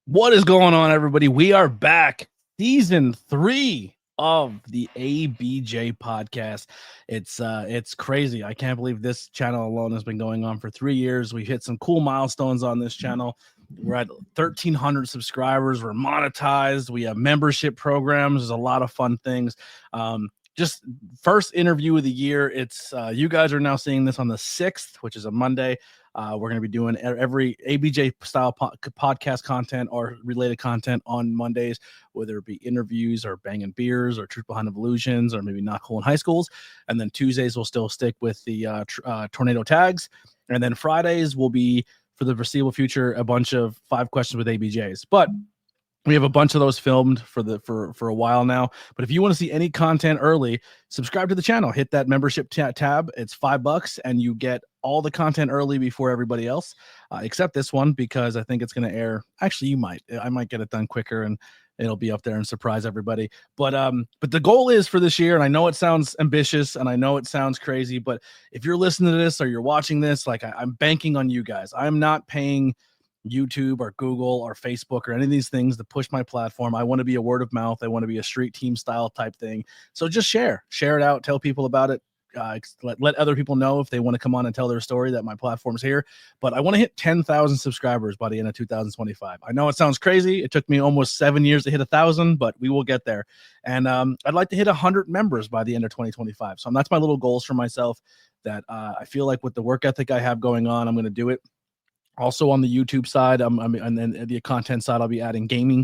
What is going on, everybody? We are back. Season 3 of the ABJ podcast. It's crazy. I can't believe this channel alone has been going on for 3 years. We've hit some cool milestones on this channel. We're at 1,300 subscribers. We're monetized. We have membership programs. There's a lot of fun things. Just first interview of the year. It's you guys are now seeing this on the 6th, which is a Monday. We're going to be doing every ABJ style podcast content or related content on Mondays, whether it be interviews or banging beers or truth behind evolutions or maybe not cool in high schools. And then Tuesdays we'll still stick with the tornado tags. And then Fridays will be, for the foreseeable future, a bunch of 5 questions with ABJs. But we have a bunch of those filmed for a while now. But if you want to see any content early, subscribe to the channel. Hit that membership tab. It's $5, and you get all the content early before everybody else, except this one, because I think it's going to air. Actually, I might get it done quicker, and it'll be up there and surprise everybody. But the goal is for this year, and I know it sounds ambitious, and I know it sounds crazy, but if you're listening to this or you're watching this, like I'm banking on you guys. I'm not paying YouTube or Google or Facebook or any of these things to push my platform. I want to be a word of mouth. I want to be a street team style type thing. So just share it out, tell people about it. Let other people know if they want to come on and tell their story that my platform's here. But I want to hit 10,000 subscribers by the end of 2025. I know it sounds crazy. It took me almost 7 years to hit 1,000, but we will get there. And I'd like to hit 100 members by the end of 2025. So that's my little goals for myself, that I feel like with the work ethic I have going on, I'm going to do it. Also on the YouTube side, and then the content side, I'll be adding game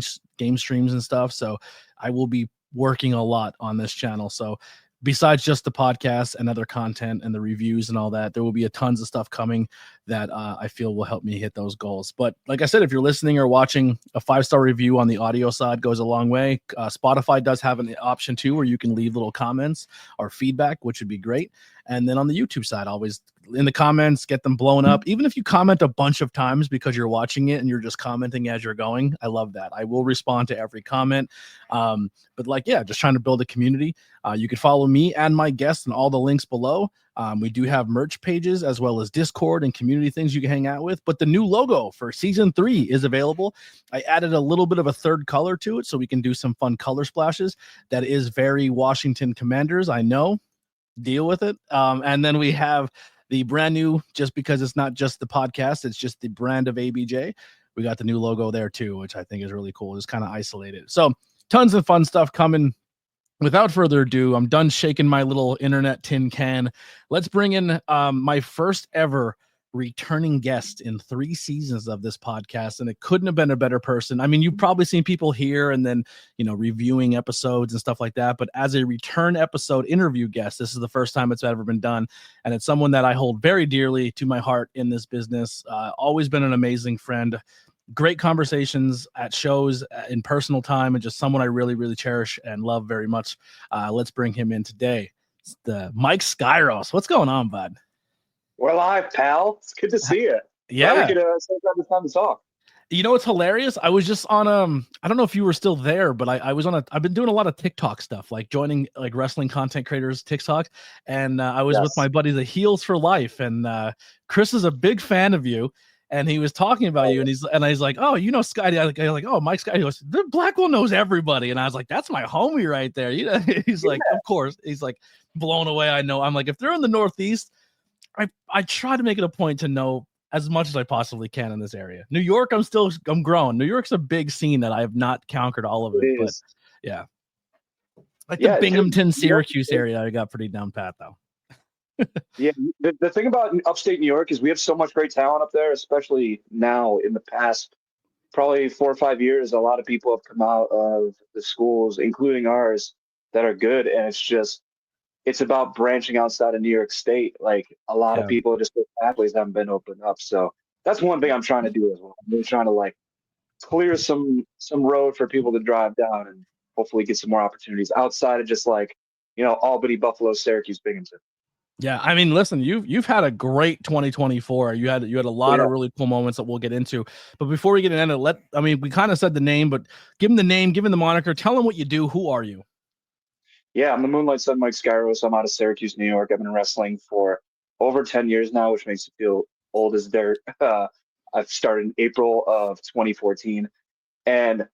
streams and stuff. So I will be working a lot on this channel. So besides just the podcast and other content and the reviews and all that, there will be tons of stuff coming that I feel will help me hit those goals. But like I said, if you're listening or watching, a 5-star review on the audio side goes a long way. Spotify does have an option too, where you can leave little comments or feedback, which would be great. And then on the YouTube side, always in the comments, get them blown up. Even if you comment a bunch of times because you're watching it and you're just commenting as you're going, I love that. I will respond to every comment. But just trying to build a community. You can follow me and my guests and all the links below. We do have merch pages as well as Discord and community things you can hang out with. But the new logo for season 3 is available. I added a little bit of a third color to it so we can do some fun color splashes. That is very Washington Commanders. I know. Deal with it. And then we have the brand new, just because it's not just the podcast, it's just the brand of ABJ. We got the new logo there too, which I think is really cool. Just kind of isolated. So tons of fun stuff coming. Without further ado, I'm done shaking my little internet tin can. Let's bring in my first ever returning guest in 3 seasons of this podcast, and it couldn't have been a better person. I mean, you've probably seen people here and then, reviewing episodes and stuff like that, but as a return episode interview guest, this is the first time it's ever been done, and it's someone that I hold very dearly to my heart in this business. Always been an amazing friend. Great conversations at shows, in personal time, and just someone I really, really cherish and love very much. Let's bring him in today. It's the Mike SKYROS. What's going on, bud? We're live, pal. It's good to see you. Yeah. Glad we could spend this time to talk. You know what's hilarious? I was just on I don't know if you were still there, but I was on I've been doing a lot of TikTok stuff, like joining like wrestling content creators TikTok, and I was with my buddy the Heels for Life, and Chris is a big fan of you, and he was talking about you, and he's like, oh, Sky, I like, oh, Mike Sky. He goes, Blackwell knows everybody, and I was like, that's my homie right there. He's like, of course. He's like blown away. I know. I'm like, if they're in the Northeast, I try to make it a point to know as much as I possibly can in this area. New York, I'm growing. New York's a big scene that I have not conquered all of it, but yeah. Like the Binghamton, Syracuse area, I got pretty down pat though. Yeah, the thing about upstate New York is we have so much great talent up there, especially now in the past probably 4 or 5 years. A lot of people have come out of the schools, including ours, that are good, and it's about branching outside of New York State. Like a lot of people, just the pathways haven't been opened up. So that's one thing I'm trying to do as well. I'm trying to like clear some road for people to drive down and hopefully get some more opportunities outside of just like, Albany, Buffalo, Syracuse, Binghamton. Yeah, I mean, listen, you've had a great 2024. You had a lot of really cool moments that we'll get into. But before we get into it, we kind of said the name, but give him the name, give him the moniker, tell him what you do. Who are you? Yeah, I'm the Moonlight Sun Mike SKYROS. I'm out of Syracuse, New York. I've been wrestling for over 10 years now, which makes me feel old as dirt. I've started in April of 2014. And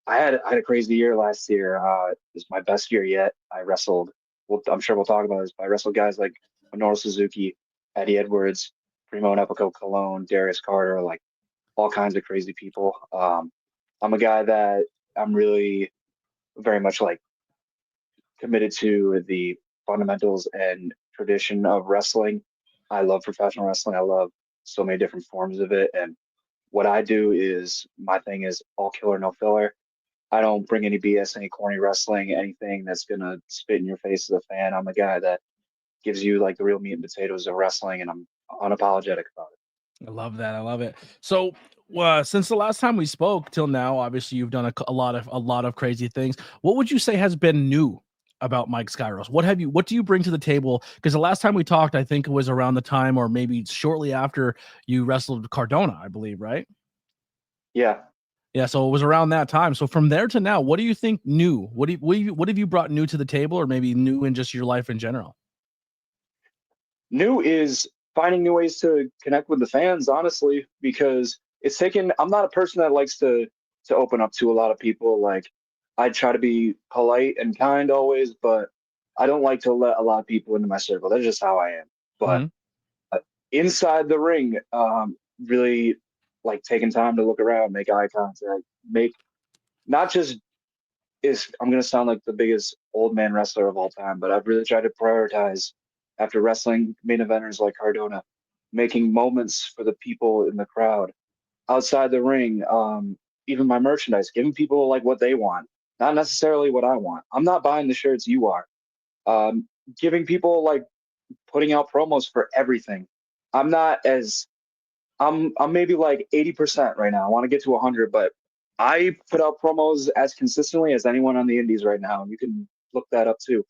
I had a crazy year last year. It was my best year yet. I wrestled. Well, I'm sure we'll talk about this. But I wrestled guys like Minoru Suzuki, Eddie Edwards, Primo and Epico Cologne, Darius Carter, like all kinds of crazy people. I'm a guy that I'm really very much like committed to the fundamentals and tradition of wrestling. I love professional wrestling. I love so many different forms of it. And what I do is my thing is all killer, no filler. I don't bring any BS, any corny wrestling, anything that's gonna spit in your face as a fan. I'm a guy that gives you like the real meat and potatoes of wrestling, and I'm unapologetic about it. I love that. I love it. So, since the last time we spoke till now, obviously you've done a lot of crazy things. What would you say has been new about Mike Skyros? What do you bring to the table? Because the last time we talked, I think it was around the time, or maybe shortly after you wrestled Cardona, I believe, right? Yeah. Yeah, so it was around that time. So from there to now, what do you think new? What have you brought new to the table, or maybe new in just your life in general? New is finding new ways to connect with the fans, honestly, because it's taken. I'm not a person that likes to open up to a lot of people. Like I try to be polite and kind always, but I don't like to let a lot of people into my circle. That's just how I am. But Mhm. inside the ring, really like taking time to look around, make eye contact, make not just is I'm gonna sound like the biggest old man wrestler of all time, but I've really tried to prioritize after wrestling main eventers like Cardona, making moments for the people in the crowd outside the ring. Even my merchandise, giving people like what they want, not necessarily what I want. I'm not buying the shirts you are. Um, Giving people like putting out promos for everything. I'm not as I'm maybe like 80% right now. I want to get to 100, but I put out promos as consistently as anyone on the indies right now. You can look that up too.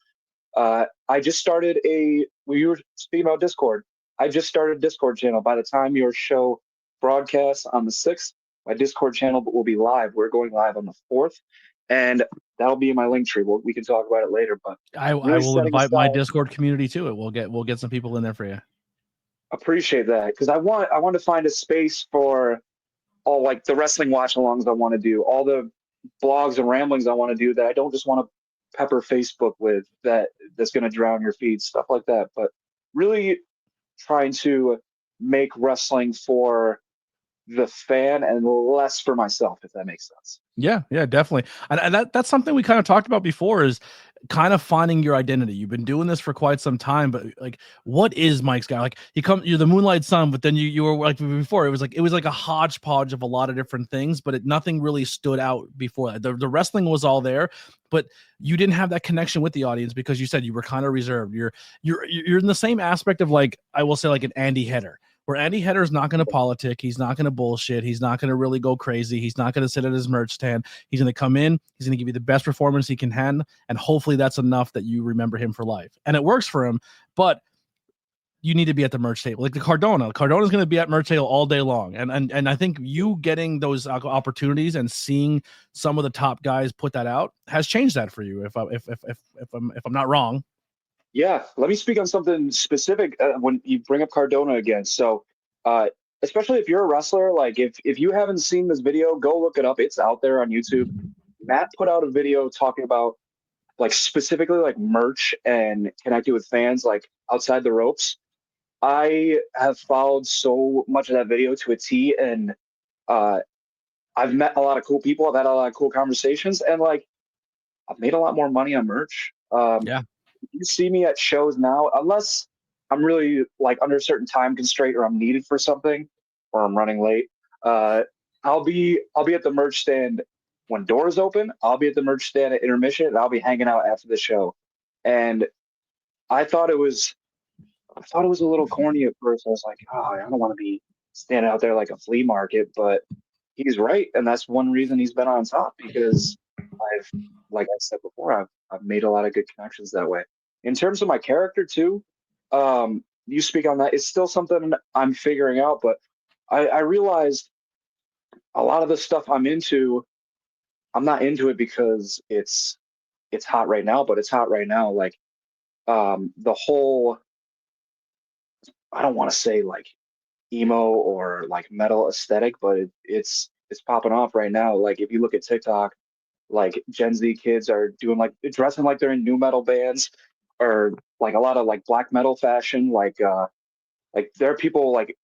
I just started we were speaking about Discord. I just started a Discord channel. By the time your show broadcasts on the 6th, my Discord channel will be live. We're going live on the 4th, and that'll be in my link tree. We can talk about it later, but I really will setting invite my aside. Discord community to it. We'll get some people in there for you. Appreciate that because I want to find a space for all like the wrestling watch alongs I want to do, all the blogs and ramblings I want to do that I don't just want to pepper Facebook with that's going to drown your feed, stuff like that. But really trying to make wrestling for the fan and less for myself, if that makes sense. Yeah, yeah, definitely. And that's something we kind of talked about before is kind of finding your identity. You've been doing this for quite some time, but like, what is Mike's guy? Like, you're the Moonlight Sun, but then you were like before. It was like a hodgepodge of a lot of different things, but nothing really stood out before that. The wrestling was all there, but you didn't have that connection with the audience because you said you were kind of reserved. You're in the same aspect of like I will say like an Andy Header where Andy Hetter's not going to politic. He's not going to bullshit. He's not going to really go crazy. He's not going to sit at his merch stand. He's going to come in. He's going to give you the best performance he can hand. And hopefully that's enough that you remember him for life. And it works for him, but you need to be at the merch table. Like the Cardona's going to be at merch table all day long. And I think you getting those opportunities and seeing some of the top guys put that out has changed that for you. If I'm not wrong. Yeah, let me speak on something specific when you bring up Cardona again. So, uh, especially if you're a wrestler, like if you haven't seen this video, go look it up. It's out there on YouTube. Matt put out a video talking about like specifically like merch and connecting with fans like outside the ropes. I have followed so much of that video to a T, and uh, I've met a lot of cool people. I've had a lot of cool conversations, and like I've made a lot more money on merch. Yeah. You see me at shows now, unless I'm really like under a certain time constraint or I'm needed for something or I'm running late. Uh, I'll be at the merch stand when doors open. I'll be at the merch stand at intermission, and I'll be hanging out after the show. And I thought it was I thought it was a little corny at first. I was like, oh, I don't want to be standing out there like a flea market, but he's right, and that's one reason he's been on top because I've, like I said before, I've made a lot of good connections that way. In terms of my character too, you speak on that. It's still something I'm figuring out, but I realized a lot of the stuff I'm into, I'm not into it because it's hot right now, but it's hot right now. Like the whole, I don't want to say like emo or like metal aesthetic, but it's is popping off right now. Like if you look at TikTok, like Gen Z kids are doing like dressing like they're in new metal bands, or like a lot of like black metal fashion. Like there are people like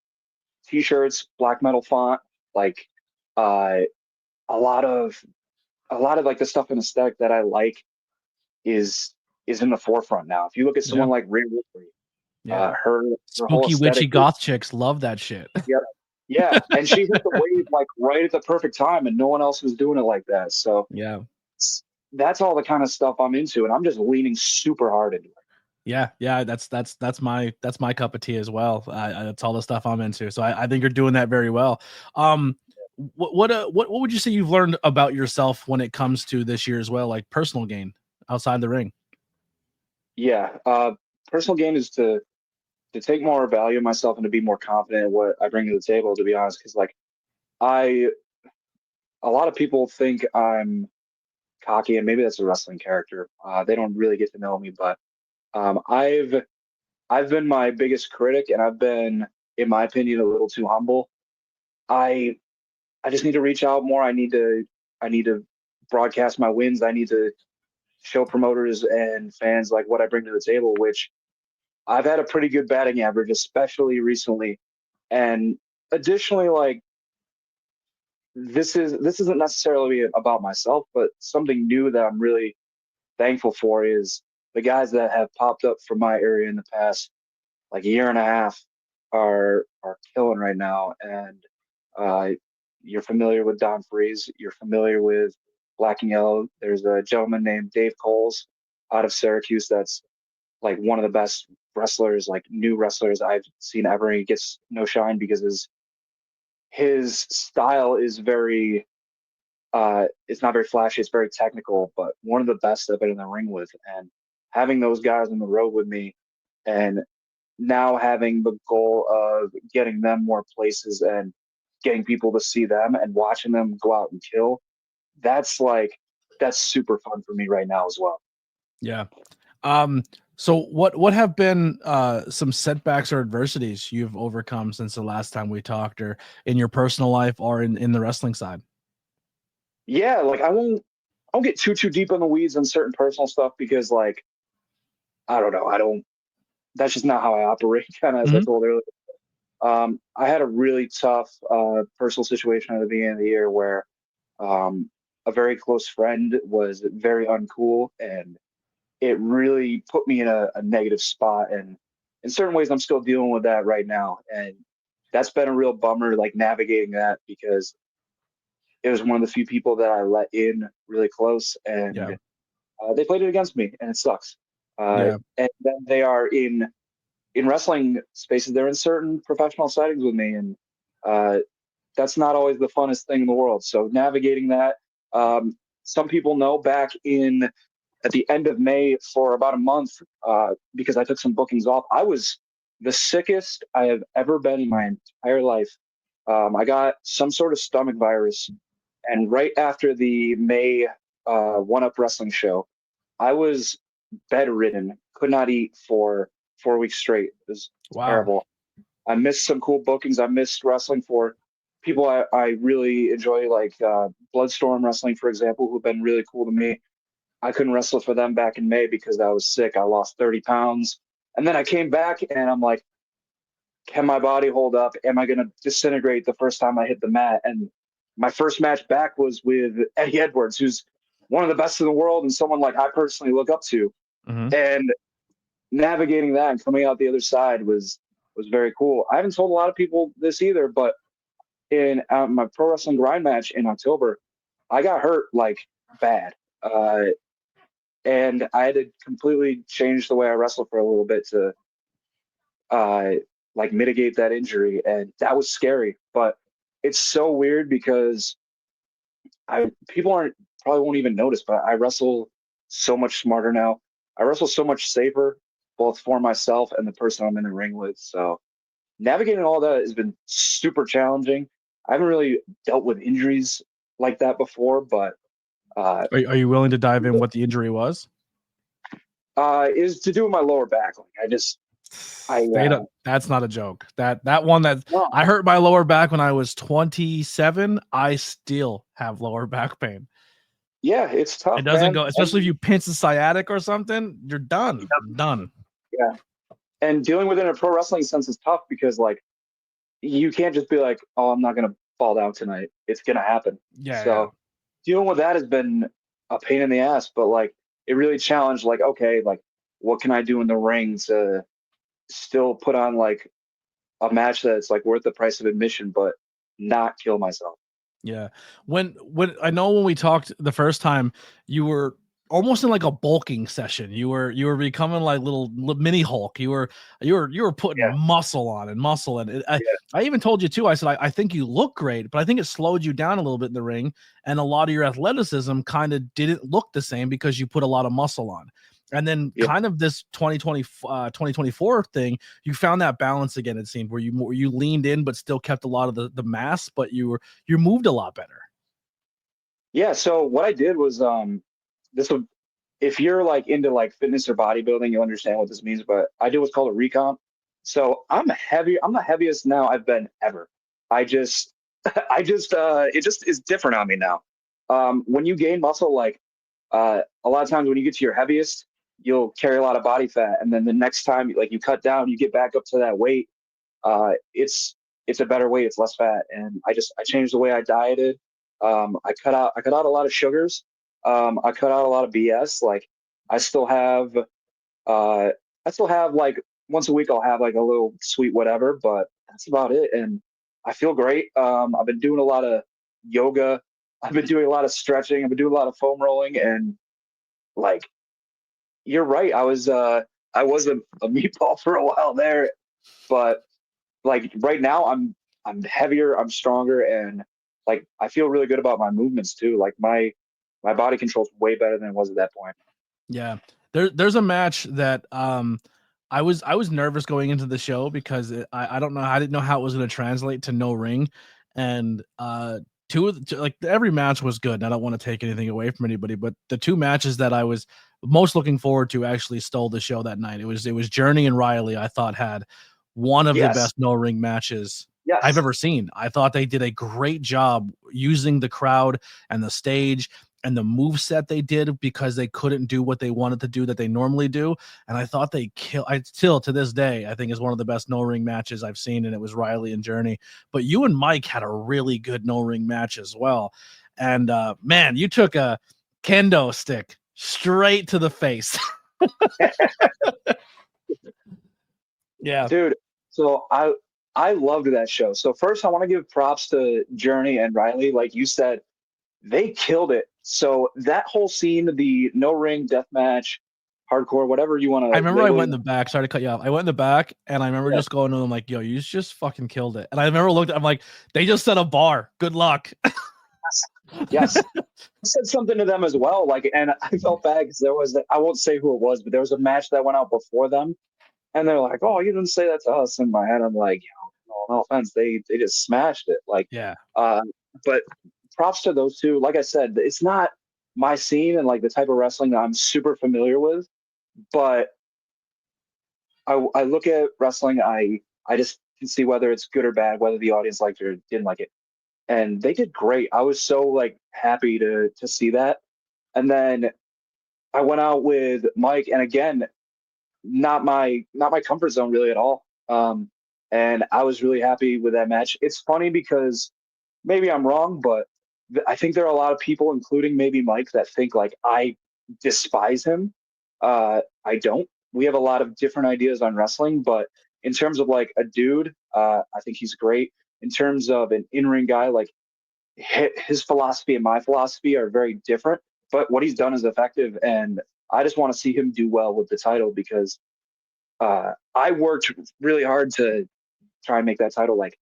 t-shirts, black metal font, like uh, a lot of like the stuff in aesthetic that I like is in the forefront now. If you look at someone like Rhea Ripley, Yeah. her whole Spooky, witchy aesthetic, goth chicks love that shit. yeah, yeah, and she hit the wave like right at the perfect time, and no one else was doing it like that. So Yeah. that's all the kind of stuff I'm into, and I'm just leaning super hard into it. Yeah, that's my cup of tea as well. That's all the stuff I'm into. So I think you're doing that very well. What would you say you've learned about yourself when it comes to this year as well, like personal gain outside the ring? Yeah, personal gain is to take more value of myself and to be more confident in what I bring to the table. To be honest, because like I, a lot of people think I'm cocky, and maybe that's a wrestling character. They don't really get to know me, but I've been my biggest critic, and I've been, in my opinion, a little too humble. I I just need to reach out more. I need to broadcast my wins. I need to show promoters and fans like what I bring to the table, which I've had a pretty good batting average, especially recently. And additionally, like this isn't necessarily about myself, but something new that I'm really thankful for is the guys that have popped up from my area in the past like year and a half are killing right now. And uh, you're familiar with Don Freeze. You're familiar with Black and Yellow. There's a gentleman named Dave Coles out of Syracuse that's like one of the best wrestlers, like new wrestlers I've seen ever. He gets no shine because his style is very it's not very flashy, it's very technical, but one of the best I've been in the ring with. And having those guys on the road with me, and now having the goal of getting them more places and getting people to see them and watching them go out and kill, that's super fun for me right now as well. Yeah. So what have been some setbacks or adversities you've overcome since the last time we talked, or in your personal life or in the wrestling side? Yeah, like I won't get too deep in the weeds on certain personal stuff because like I don't know, I don't that's just not how I operate, kind of as I Mhm. told earlier. I had a really tough personal situation at the beginning of the year where a very close friend was very uncool, and it really put me in a negative spot. And in certain ways, I'm still dealing with that right now. And that's been a real bummer, like navigating that, because it was one of the few people that I let in really close, Yeah. and they played it against me, and it sucks. Yeah. And then they are in wrestling spaces. They're in certain professional settings with me, and uh, that's not always the funnest thing in the world. So navigating that, some people know back in at the end of May for about a month, because I took some bookings off. I was the sickest I have ever been in my entire life. I got some sort of stomach virus, and right after the May One Up Wrestling show, I was bedridden, could not eat for 4 weeks straight. It was Wow. terrible. I missed some cool bookings. I missed wrestling for people I really enjoy, like Bloodstorm Wrestling, for example, who've been really cool to me. I couldn't wrestle for them back in May because I was sick. I lost 30 pounds. And then I came back and I'm like, can my body hold up? Am I going to disintegrate the first time I hit the mat? And my first match back was with Eddie Edwards, who's one of the best in the world and someone like I personally look up to. Mhm. And navigating that and coming out the other side was very cool. I haven't told a lot of people this either, but in my pro wrestling grind match in October, I got hurt like bad. And I had to completely change the way I wrestle for a little bit to uh, like mitigate that injury, and that was scary. But it's so weird because I people aren't probably won't even notice, but I wrestle so much smarter now. I wrestle so much safer, both for myself and the person I'm in the ring with. So navigating all that has been super challenging. I haven't really dealt with injuries like that before, but uh, Are you willing to dive in what the injury was? is to do with my lower back. Like That's not a joke. That one that no, I hurt my lower back when I was 27. I still have lower back pain. yeah, it's tough, It doesn't man. go, especially if you pinch the sciatic or something. You're done. Done. Yeah, and dealing with it in a pro wrestling sense is tough because like you can't just be like, oh, I'm not gonna fall down tonight. It's gonna happen. Yeah. So dealing with that has been a pain in the ass, but like it really challenged like, okay, like what can I do in the ring to still put on like a match that's like worth the price of admission, but not kill myself. Yeah. When I know when we talked the first time, you were almost in like a bulking session. You were becoming like little mini Hulk. You were putting Yeah. muscle on and muscle. And Yeah. I even told you too. I said I think you look great, but I think it slowed you down a little bit in the ring, and a lot of your athleticism kind of didn't look the same because you put a lot of muscle on. And then Yeah. kind of this 2024 thing, you found that balance again, it seemed, where you leaned in but still kept a lot of the mass, but you moved a lot better. Yeah. So what I did was this would, if you're like into like fitness or bodybuilding, you'll understand what this means, but I did what's called a recomp. So I'm heavy. I'm the heaviest now I've been ever. I just it just is different on me now. When you gain muscle, like a lot of times when you get to your heaviest, you'll carry a lot of body fat, and then the next time like you cut down, you get back up to that weight. It's a better weight. It's less fat, and I changed the way I dieted. I cut out a lot of sugars. I cut out a lot of BS. Like I still have like once a week I'll have like a little sweet whatever, but that's about it. And I feel great. I've been doing a lot of yoga. I've been doing a lot of stretching. I've been doing a lot of foam rolling, and like you're right. I was a meatball for a while there, but like right now I'm heavier, I'm stronger, and like I feel really good about my movements too. Like my body control's way better than it was at that point. Yeah. There's a match that I was nervous going into the show because I don't know, I didn't know how it was going to translate to no ring, and like every match was good, and I don't want to take anything away from anybody, but the two matches that I was most looking forward to actually stole the show that night. It was Journey and Riley. I thought had one of the best no ring matches I've ever seen. I thought they did a great job using the crowd and the stage and the move set they did because they couldn't do what they wanted to do that they normally do. And I thought they I still to this day, I think is one of the best no ring matches I've seen. And it was Riley and Journey, but you and Mike had a really good no ring match as well. And man, you took a kendo stick straight to the face. Yeah, dude. So I loved that show. So first I want to give props to Journey and Riley. Like you said, they killed it. So that whole scene, the no ring death match, hardcore, whatever you want to. I remember I went in the back. Sorry to cut you off. I went in the back, and I remember just going to them like, "Yo, you just fucking killed it." And I remember I'm like, they just set a bar. Good luck. Yes. I said something to them as well. Like, and I felt bad because I won't say who it was, but there was a match that went out before them, and they're like, "Oh, you didn't say that to us." In my head, I'm like, no offense, they just smashed it. Like, yeah. But props to those two. Like I said, it's not my scene and like the type of wrestling that I'm super familiar with, but I look at wrestling. I just can see whether it's good or bad, whether the audience liked it or didn't like it, and they did great. I was so like happy to see that. And then I went out with Mike, and again, not my comfort zone really at all. And I was really happy with that match. It's funny because maybe I'm wrong, but I think there are a lot of people, including maybe Mike, that think like I despise him. I don't. We have a lot of different ideas on wrestling, but in terms of like a dude, I think he's great. In terms of an in-ring guy, like his philosophy and my philosophy are very different, but what he's done is effective, and I just want to see him do well with the title because I worked really hard to try and make that title like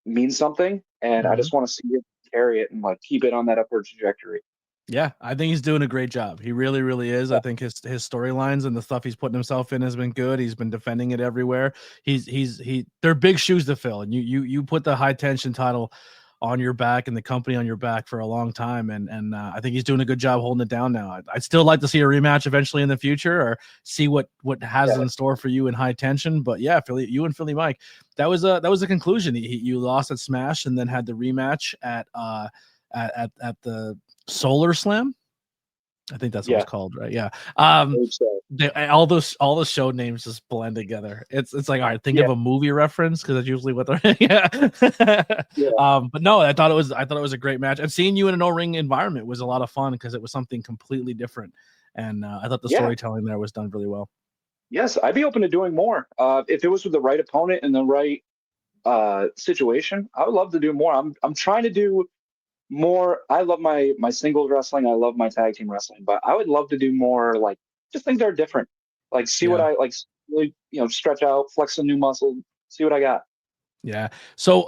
mean something, and I just want to see him carry it and like keep it on that upward trajectory. Yeah, I think he's doing a great job. He really, really is. I think his storylines and the stuff he's putting himself in has been good. He's been defending it everywhere. They're big shoes to fill, and you put the high tension title on your back and the company on your back for a long time, and I think he's doing a good job holding it down now. I'd still like to see a rematch eventually in the future, or see what has in store for you in High Tension. But yeah, you and Philly Mike, that was a conclusion. You lost at Smash and then had the rematch at the Solar Slam. I think that's what it's called, right? Yeah. All the show names just blend together. It's like, all right, think of a movie reference, because that's usually what they're But no, I thought it was a great match. And seeing you in a no-ring environment was a lot of fun, because it was something completely different. And I thought the storytelling there was done really well. Yes, I'd be open to doing more. If it was with the right opponent and the right situation, I would love to do more. I'm trying to do more. I love my singles wrestling. I love my tag team wrestling, but I would love to do more, like, just things that are different. Like, see what I like, really, stretch out, flex some new muscle, see what I got. Yeah. So,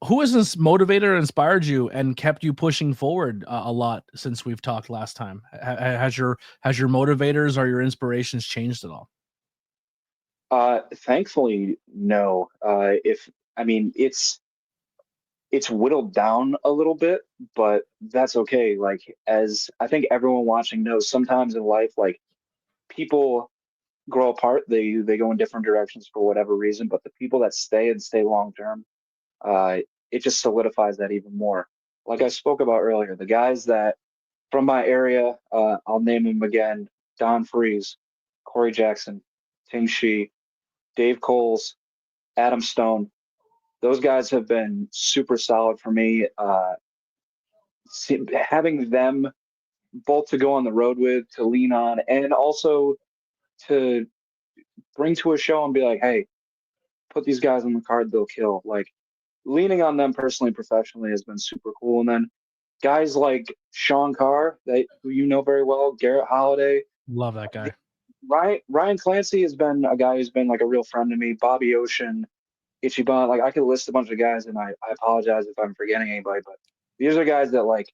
who has this motivated or inspired you and kept you pushing forward a lot since we've talked last time? Has your motivators or your inspirations changed at all? Thankfully, no. It's whittled down a little bit, but that's okay. Like, as I think everyone watching knows, sometimes in life, like, people grow apart. They go in different directions for whatever reason, but the people that stay long term, it just solidifies that even more. Like I spoke about earlier, the guys that from my area, I'll name them again: Don Freeze, Corey Jackson, Ting Shi, Dave Coles, Adam Stone. Those guys have been super solid for me. Having them both to go on the road with, to lean on, and also to bring to a show and be like, hey, put these guys on the card, they'll kill. Like, leaning on them personally, professionally, has been super cool. And then guys like Sean Carr, who you know very well, Garrett Holiday. Love that guy. Ryan Clancy has been a guy who's been like a real friend to me. Bobby Ocean, Ichiban. Like, I could list a bunch of guys, and I apologize if I'm forgetting anybody, but these are guys that, like,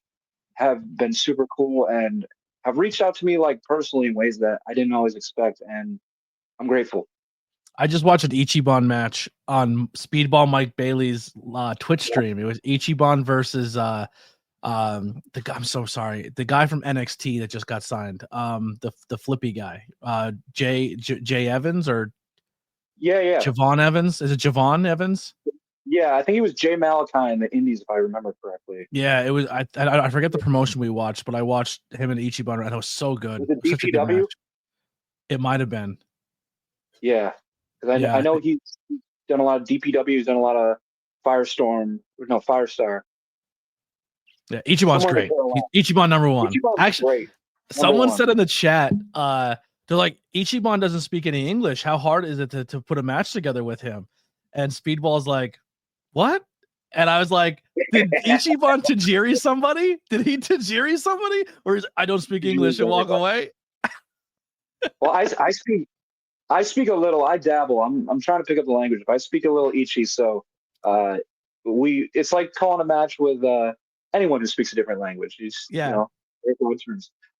have been super cool and have reached out to me, like, personally, in ways that I didn't always expect, and I'm grateful. I just watched an Ichiban match on Speedball Mike Bailey's Twitch stream. It was Ichiban versus I'm so sorry, the guy from NXT that just got signed, the flippy guy, Jay Evans, or Javon Evans. Is it Javon Evans? Yeah, I think he was Jay Malachi in the Indies, if I remember correctly. Yeah, it was. I forget the promotion we watched, but I watched him and Ichiban, and it was so good. Was it DPW? It might have been. Yeah, because I know he's done a lot of DPW. He's done a lot of Firestar. Yeah, Ichiban's great. Ichiban number one. Ichiban's actually great. Someone said in the chat, they're like, Ichiban doesn't speak any English. How hard is it to put a match together with him? And Speedball's like, what? And I was like, did Ichiban Tajiri somebody? Did he Tajiri somebody? Or I don't speak English and walk away? Well, I speak a little. I dabble. I'm trying to pick up the language. I speak a little Ichi, so it's like calling a match with anyone who speaks a different language.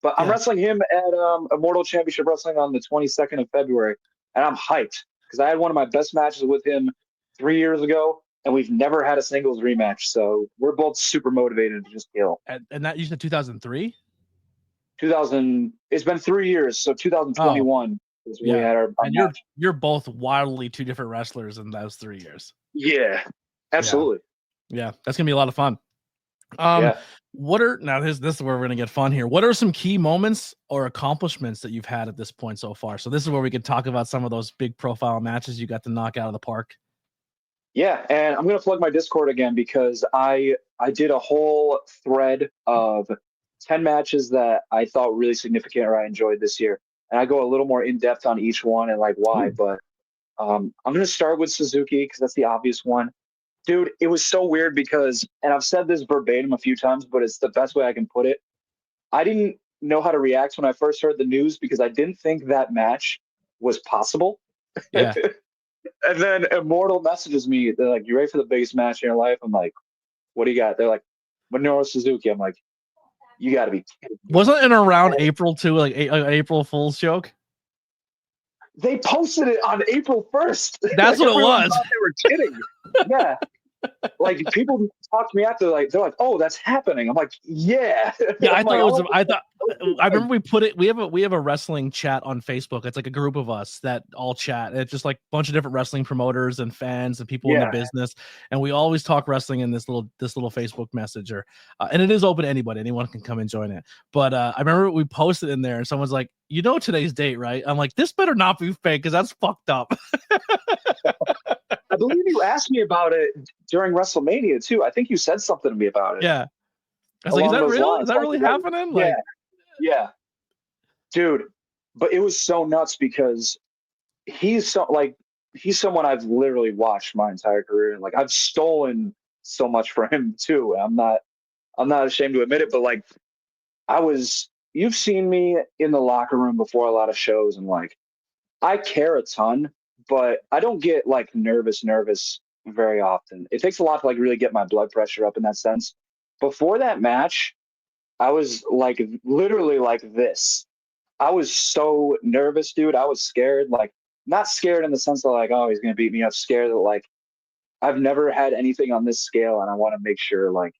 But I'm wrestling him at Immortal Championship Wrestling on the 22nd of February, and I'm hyped because I had one of my best matches with him 3 years ago, and we've never had a singles rematch. So we're both super motivated to just kill. And that, you said 2003? 2000. It's been 3 years, so 2021 is when we had our and match. You're both wildly two different wrestlers in those 3 years. Yeah, absolutely. Yeah, that's gonna be a lot of fun. What are this is where we're gonna get fun here. What are some key moments or accomplishments that you've had at this point so far? So this is where we could talk about some of those big profile matches you got to knock out of the park. Yeah, and I'm gonna plug my Discord again because I did a whole thread of 10 matches that I thought really significant or I enjoyed this year, and I go a little more in depth on each one and like why. But I'm gonna start with Suzuki because that's the obvious one. Dude, it was so weird because, and I've said this verbatim a few times, but it's the best way I can put it. I didn't know how to react when I first heard the news because I didn't think that match was possible. Yeah. And then Immortal messages me. They're like, "You ready for the biggest match in your life?" I'm like, "What do you got?" They're like, "Minoru Suzuki." I'm like, "You got to be kidding me." Wasn't it around April too, like April Fool's joke? They posted it on April 1st. That's what it was. Thought they were kidding. Yeah. Like people talk to me after, like they're like, "Oh, that's happening." I'm like, "Yeah." Yeah, I I'm thought like, it was. "Oh, I thought. I remember we put it. We have a wrestling chat on Facebook. It's like a group of us that all chat. It's just like a bunch of different wrestling promoters and fans and people in the yeah." business, and we always talk wrestling in this little Facebook messenger. And it is open to anybody. Anyone can come and join it. But I remember we posted in there, and someone's like, "You know today's date, right?" I'm like, "This better not be fake, because that's fucked up." I believe you asked me about it during WrestleMania too. I think you said something to me about it Yeah, I was like, "Is along that those real? Is lines. that Like, really happening?" yeah, Like, yeah, dude. But it was so nuts because he's so like he's someone I've literally watched my entire career, and like I've stolen so much from him too. I'm not ashamed to admit it, but like you've seen me in the locker room before a lot of shows, and like I care a ton, but I don't get like nervous very often. It takes a lot to like really get my blood pressure up in that sense. Before that match, I was like literally like this. I was so nervous, dude. I was scared, like not scared in the sense of like, oh, he's gonna beat me up. Scared that like I've never had anything on this scale, and I want to make sure like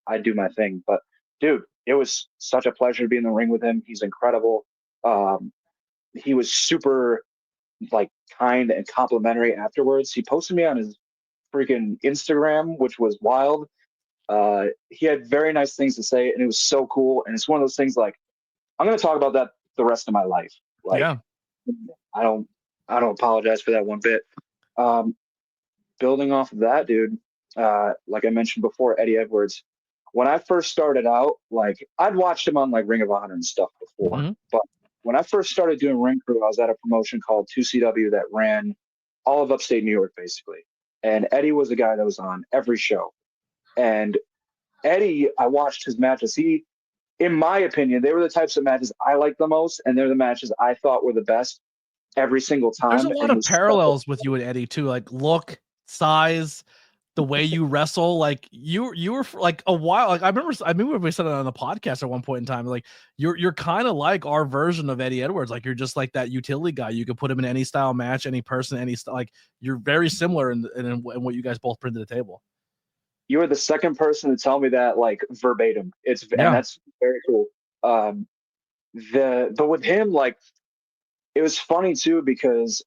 I do my thing. But dude, it was such a pleasure to be in the ring with him. He's incredible. Um, he was super like kind and complimentary afterwards. He posted me on his freaking Instagram, which was wild. He had very nice things to say, and it was so cool. And it's one of those things like I'm going to talk about that the rest of my life. Like yeah, I don't I don't apologize for that one bit. Um, Building off of that, dude, like I mentioned before, Eddie Edwards. When I first started out, like I'd watched him on like Ring of Honor and stuff before, mhm. but when I first started doing ring crew, I was at a promotion called 2CW that ran all of upstate New York, basically. And Eddie was the guy that was on every show. And Eddie, I watched his matches. In my opinion, they were the types of matches I liked the most, and they're the matches I thought were the best every single There's a time. lot And of was such parallels with you and Eddie too, like look, size, the way you wrestle. Like you were for, like a while. Like I remember we said it on the podcast at one point in time. Like you're kind of like our version of Eddie Edwards. Like you're just like that utility guy. You could put him in any style match, any person, any style. Like you're very similar in what you guys both bring to the table. you were the second person to tell me that like verbatim. And Yeah, that's very cool. Um, but with him, like it was funny too because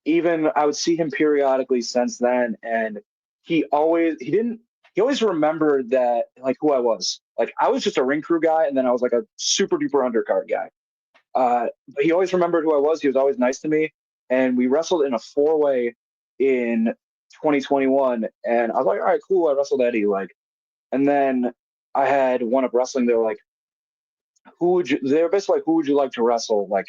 even I would see him periodically since then, and he always remembered that like who I was. Like I was just a ring crew guy, and then I was like a super duper undercard guy. But he always remembered who I was. He was always nice to me, and we wrestled in a 4-way in 2021, and I was like, all right, cool. I wrestled Eddie, like, and then I had One Up Wrestling. They were like, they were basically like, who would you like to wrestle? Like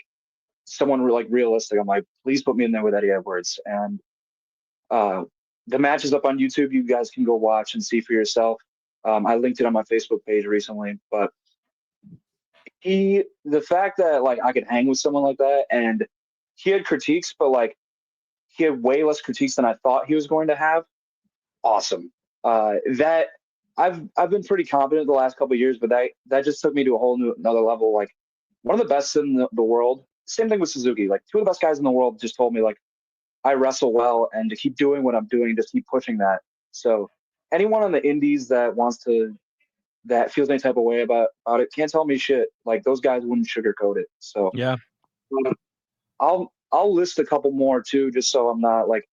someone like realistic. I'm like, please put me in there with Eddie Edwards. And uh, the match is up on YouTube. You guys can go watch and see for yourself. I linked it on my Facebook page recently, but the fact that like I could hang with someone like that, and he had critiques, but like he had way less critiques than I thought he was going to have. Awesome. That I've been pretty confident the last couple of years, but that just took me to a whole new another level. Like one of the best in the world. Same thing with Suzuki. Like two of the best guys in the world just told me like I wrestle well, and to keep doing what I'm doing, just keep pushing that. So anyone on the indies that feels any type of way about it can't tell me shit. Like those guys wouldn't sugarcoat it. So yeah. I'll list a couple more too, just so I'm not like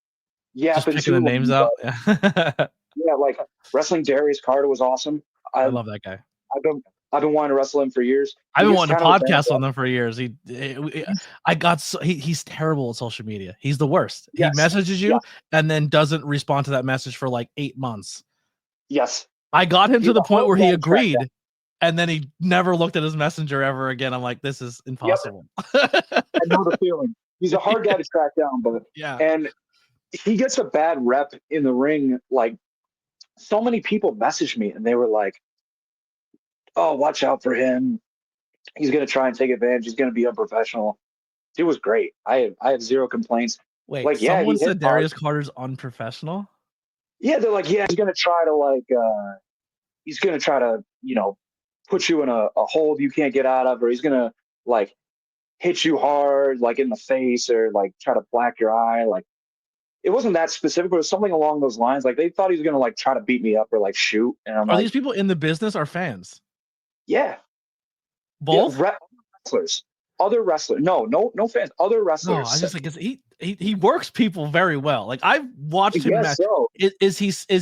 Just yapping picking the too names long. But out. Yeah. yeah, like wrestling Darius Carter was awesome. I I've love that guy. I've been I've been wanting to wrestle him for years. I've He been gets wanting to kind of a bad podcast rep. on them for years. I got so he's terrible at social media. He's the worst. He Yes, messages yes, you and then doesn't respond to that message for like 8 months. yes. I got him He's to the a point hard where guy he to track down. agreed, and then he never looked at his messenger ever again. I'm like, this is Yep, impossible. I know the feeling. He's a hard guy to track down, but Yeah. and he gets a bad rep in the ring. Like so many people messaged me and they were like, "Oh, watch out for him. He's gonna try and take advantage. He's gonna be unprofessional." It was great. I have zero complaints. Wait, Like, yeah, someone he hits said hard. Darius Carter's unprofessional? Yeah, they're like, yeah, he's gonna try to he's gonna try to put you in a hold you can't get out of, or he's gonna like hit you hard like in the face, or like try to black your eye. Like it wasn't that specific, but it was something along those lines. Like they thought he was gonna like try to beat me up or like shoot, and I'm Are like, these people in the business or fans? yeah, Both? wrestlers, other wrestlers. No fans, other No, I wrestlers. just like he works people very well. Like I've I watched him guess match. so. Is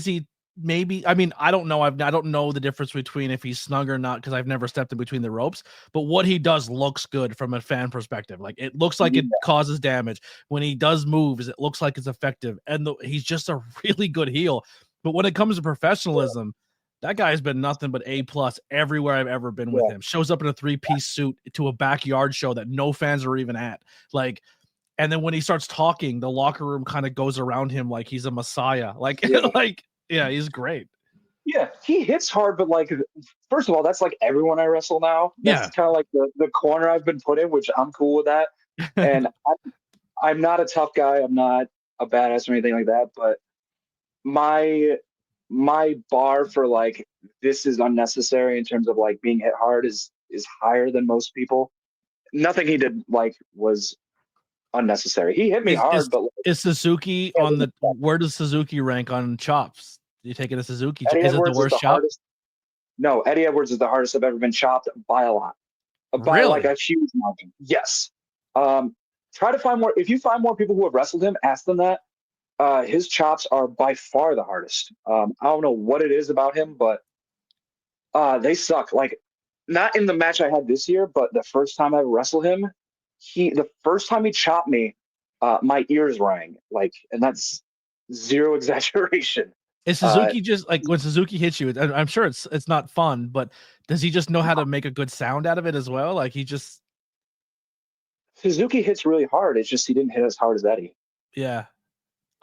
he maybe? I mean, I don't know. I don't know the difference between if he's snug or not because I've never stepped in between the ropes. But what he does looks good from a fan perspective. Like it looks like Yeah, it causes damage when he does moves. It looks like it's effective, and he's just a really good heel. But when it comes to professionalism, that guy has been nothing but A+ everywhere I've ever been with yeah, him. Shows up in a 3-piece suit to a backyard show that no fans are even at. Like, and then when he starts talking, the locker room kind of goes around him like he's a messiah. Like, yeah. like, yeah, he's great. Yeah, he hits hard, but like, first of all, that's like everyone I wrestle now. That's Yeah. kind of like the corner I've been put in, which I'm cool with that. And I'm not a tough guy. I'm not a badass or anything like that. But my my bar for like this is unnecessary in terms of like being hit hard is higher than most people. Nothing he did like was unnecessary. He hit me is hard, is but like, is Suzuki yeah, on the where does Suzuki rank on chops? Do you take it as Suzuki? Eddie Is it the Edwards is worst the chop? hardest. No, Eddie Edwards is the hardest I've ever been chopped by a lot. By like Really? a huge margin. Yes. Try to find more. If you find more people who have wrestled him, ask them that. His chops are by far the hardest. I don't know what it is about him, but they suck. Like, not in the match I had this year, but the first time I wrestled him, the first time he chopped me, my ears rang. Like, and that's zero exaggeration. Is Uh, Suzuki just like when Suzuki hits you? I'm sure it's not fun, but does he just know how to make a good sound out of it as well? Like he just Suzuki hits really hard. It's just he didn't hit as hard as Eddie. yeah.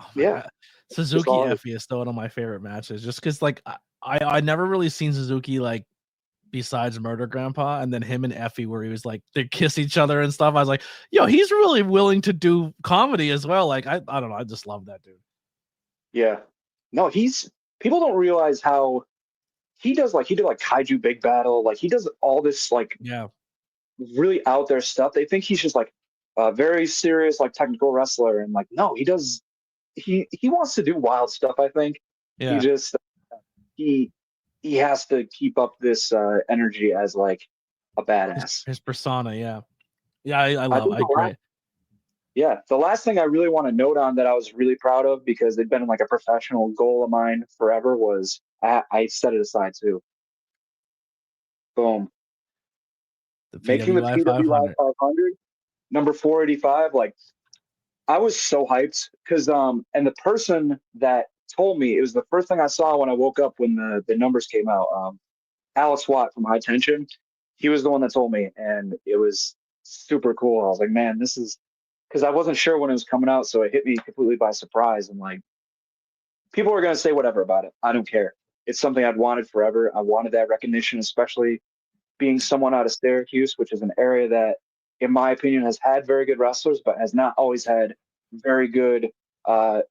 Oh my Yeah, god, just Suzuki all. Effie is still one of my favorite matches, just because like I never really seen Suzuki like besides Murder Grandpa, and then him and Effie where he was like they kiss each other and stuff. I was like, yo, he's really willing to do comedy as well. Like I don't know, I just love that dude. Yeah. No, he's people don't realize how he did like Kaiju Big Battle, like he does all this like Yeah, really out there stuff. They think he's just like a very serious like technical wrestler, and like no, he wants to do wild stuff. I think he yeah, just he he has to keep up this energy as like a badass. his persona. Yeah, yeah, I think I agree. the last thing I really want to note on that I was really proud of because they've been like a professional goal of mine forever was I set it aside too. Boom. The Making the PWI PWI 500. 500, number 485. Like I was so hyped because and the person that told me it was the first thing I saw when I woke up when the numbers came out. Alex Watt from High Tension, he was the one that told me, and it was super cool. I was like, man, this is because I wasn't sure when it was coming out, so it hit me completely by surprise. And like, people are gonna say whatever about it. I don't care. It's something I'd wanted forever. I wanted that recognition, especially being someone out of Syracuse, which is an area that, in my opinion, has had very good wrestlers, but has not always had very good uh,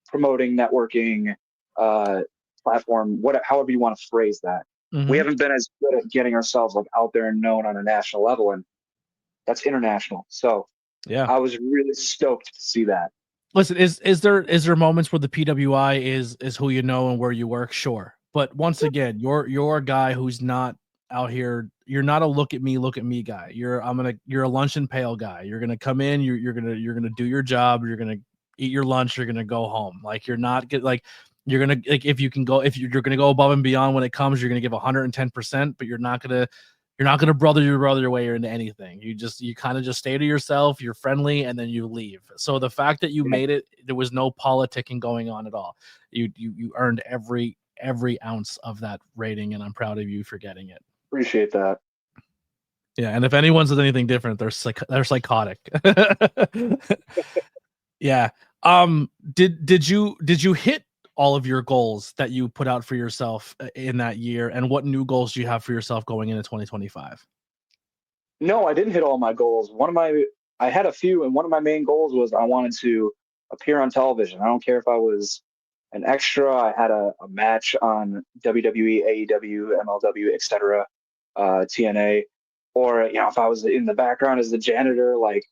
promoting, networking, uh, platform, however you want to phrase that. We Mm-hmm. haven't been as good at getting ourselves like out there and known on a national level, and that's international. So Yeah. I was really stoked to see that. Listen, is there moments where the PWI is who you know and where you work? Sure, but once again, you're a guy who's not out here. You're not a look at me guy. You're a lunch and pail guy. You're gonna come in. You're gonna do your job. You're gonna eat your lunch. You're gonna go home. Like you're not get like you're gonna like if you're gonna go above and beyond when it comes. You're gonna give 110%, but you're not gonna brother your way into anything. You kind of just stay to yourself. You're friendly, and then you leave. So the fact that you Yeah, made it, there was no politicking going on at all. You earned every ounce of that rating, and I'm proud of you for getting it. appreciate that. Yeah, and if anyone says anything different, they're psychotic. Yeah. Did you hit all of your goals that you put out for yourself in that year, and what new goals do you have for yourself going into 2025? No, I didn't hit all my goals. I had a few, and one of my main goals was I wanted to appear on television. I don't care if I was an extra. I had a match on WWE, AEW, MLW, etc., TNA, or if I was in the background as the janitor, like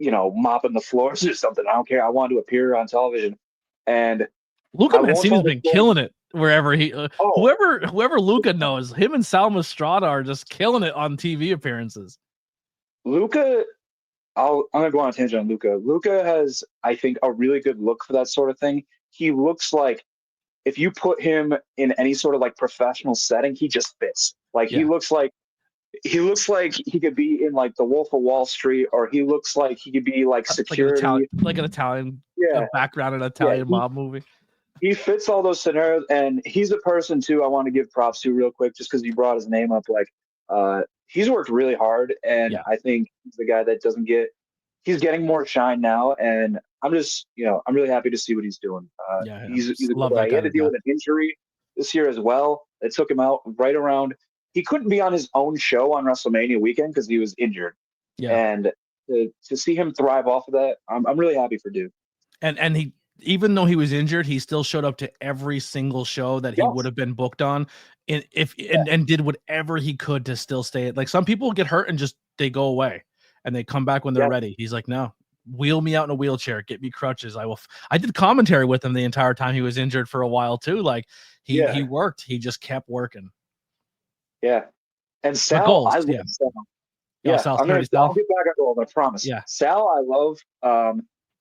mopping the floors or something. I don't care. I wanted to appear on television. And Luca I won't tell Mancini's the been story. killing it wherever he. Oh, Whoever Luca knows, him and Sal Mastrada are just killing it on TV appearances. Luca, I'm gonna go on a tangent on Luca. Luca has, I think, a really good look for that sort of thing. He looks like if you put him in any sort of like professional setting, he just fits. Like Yeah. he looks like he could be in like the Wolf of Wall Street, or he looks like he could be like security. Like an Italian Yeah, background in an yeah. Italian mob movie. He fits all those scenarios, and he's a person too I want to give props to real quick, just because you brought his name up. Like, he's worked really hard, and Yeah. I think he's the guy that doesn't get. He's getting more shine now, and I'm just, I'm really happy to see what he's doing. Yeah, He's a good love guy. that He had kind to of deal guy. with an injury this year as well. It took him out right around. He couldn't be on his own show on WrestleMania weekend because he was injured. Yeah, And to see him thrive off of that, I'm really happy for Duke. and he, even though he was injured, he still showed up to every single show that he Yes. would have been booked on, and did whatever he could to still stay. Like, some people get hurt and just they go away, and they come back when they're ready. He's like, no, wheel me out in a wheelchair, get me crutches. I did commentary with him the entire time he was injured for a while too. Like, he worked. He just kept working. Yeah. And Sal, I love Sal. Yeah, I'll get back on gold, I promise. Yeah. Sal, I love.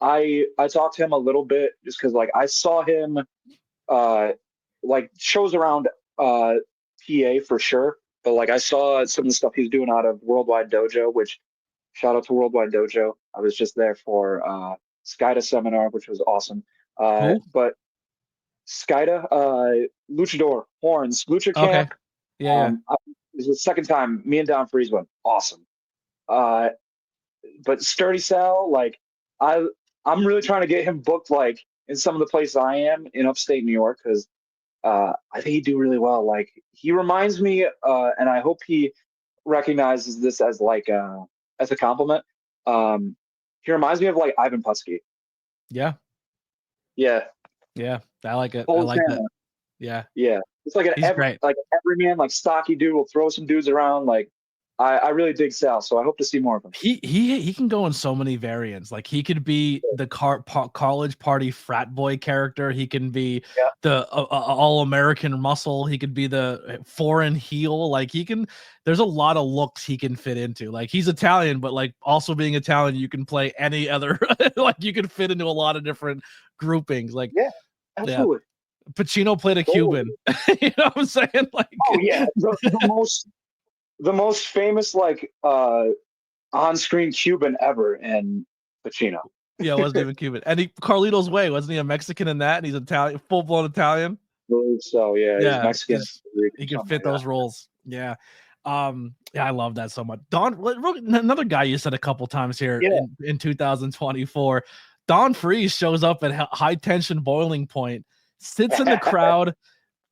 I talked to him a little bit just because like I saw him like shows around PA for sure. But like I saw some of the stuff he's doing out of Worldwide Dojo, which shout out to Worldwide Dojo. I was just there for Skyda seminar, which was awesome. But Skyda, Luchador, Horns, Lucha Camp. Yeah. This is the second time me and Don Freeze went. Awesome. But Sturdy Sal, like I'm really trying to get him booked like in some of the places I am in upstate New York, because I think he'd do really well. Like, he reminds me, and I hope he recognizes this as like as a compliment. He reminds me of like Ivan Putski. Yeah. I like it. I like that. Yeah. It's like an everyman, like stocky dude will throw some dudes around. Like, I really dig Sal, so I hope to see more of him. He can go in so many variants. Like, he could be the college party frat boy character. He can be the all-American muscle. He could be the foreign heel. Like, there's a lot of looks he can fit into. Like, he's Italian, but like, also being Italian, you can play any other, like, you can fit into a lot of different groupings. Like, absolutely. Pacino played a Cuban. You know what I'm saying? Like, the most famous like on-screen Cuban ever, and Pacino. Yeah, it wasn't even Cuban. And Carlito's Way, wasn't he a Mexican in that? And he's Italian, full-blown Italian. So he's Mexican. He can fit those roles. Yeah. I love that so much. Don, another guy you said a couple times here in 2024. Don Freeze shows up at High Tension Boiling Point, sits in the crowd,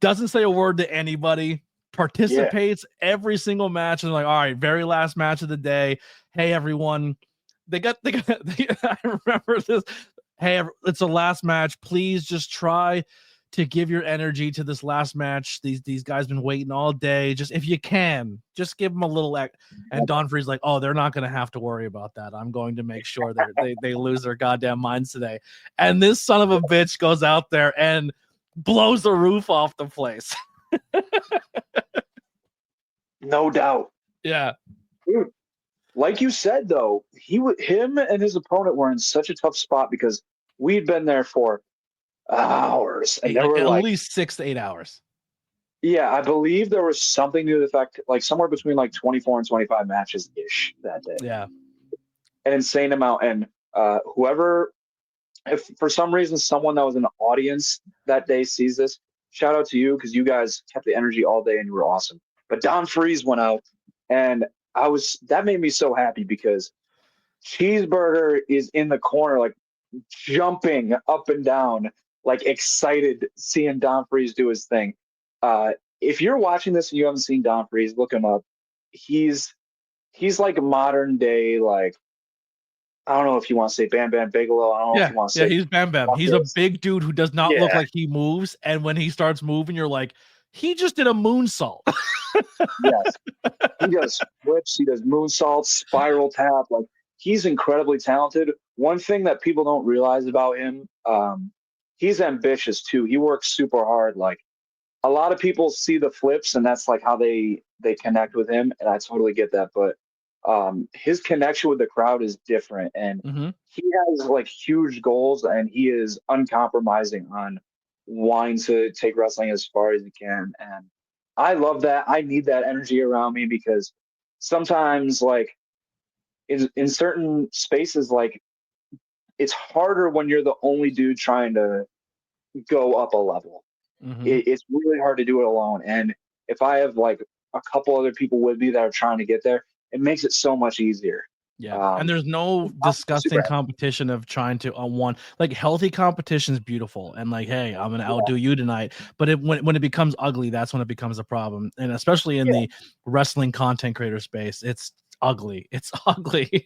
doesn't say a word to anybody, participates every single match, and like, all right, very last match of the day. Hey, everyone, I remember this. Hey, it's the last match. Please just try to give your energy to this last match. These guys been waiting all day. Just, if you can, just give them a little. And Don Freeze like, oh, they're not going to have to worry about that. I'm going to make sure they lose their goddamn minds today. And this son of a bitch goes out there and blows the roof off the place. No doubt. Yeah. Dude, like you said, though, him and his opponent were in such a tough spot because we'd been there for hours, and there were at least 6 to 8 hours. Yeah, I believe there was something to the effect, like somewhere between like 24 and 25 matches ish that day. Yeah, an insane amount. And whoever, if for some reason someone that was in the audience that day sees this, shout out to you, because you guys kept the energy all day and you were awesome. But Don Freeze went out, and that made me so happy, because Cheeseburger is in the corner, like jumping up and down, like excited seeing Don Freeze do his thing. If you're watching this and you haven't seen Don Freeze, look him up. He's like a modern day, like, I don't know if you want to say Bam Bam Bigelow. I don't know if you want to say. Yeah, he's Bam Bam. He's a big dude who does not look like he moves, and when he starts moving, you're like, he just did a moonsault. Yes, he does flips, he does moonsaults, spiral tap. Like, he's incredibly talented. One thing that people don't realize about him, he's ambitious too. He works super hard. Like a lot of people see the flips and that's like how they connect with him, and I totally get that. But his connection with the crowd is different, and Mm-hmm. he has like huge goals, and he is uncompromising on wanting to take wrestling as far as he can. And I love that. I need that energy around me because sometimes like in certain spaces, like it's harder when you're the only dude trying to go up a level. Mm-hmm. It's really hard to do it alone. And if I have like a couple other people with me that are trying to get there, it makes it so much easier. Yeah, and there's no disgusting competition of trying to one. Like healthy competition is beautiful, and like, hey, I'm gonna outdo you tonight. But when it becomes ugly, that's when it becomes a problem, and especially in the wrestling content creator space, it's ugly. It's ugly.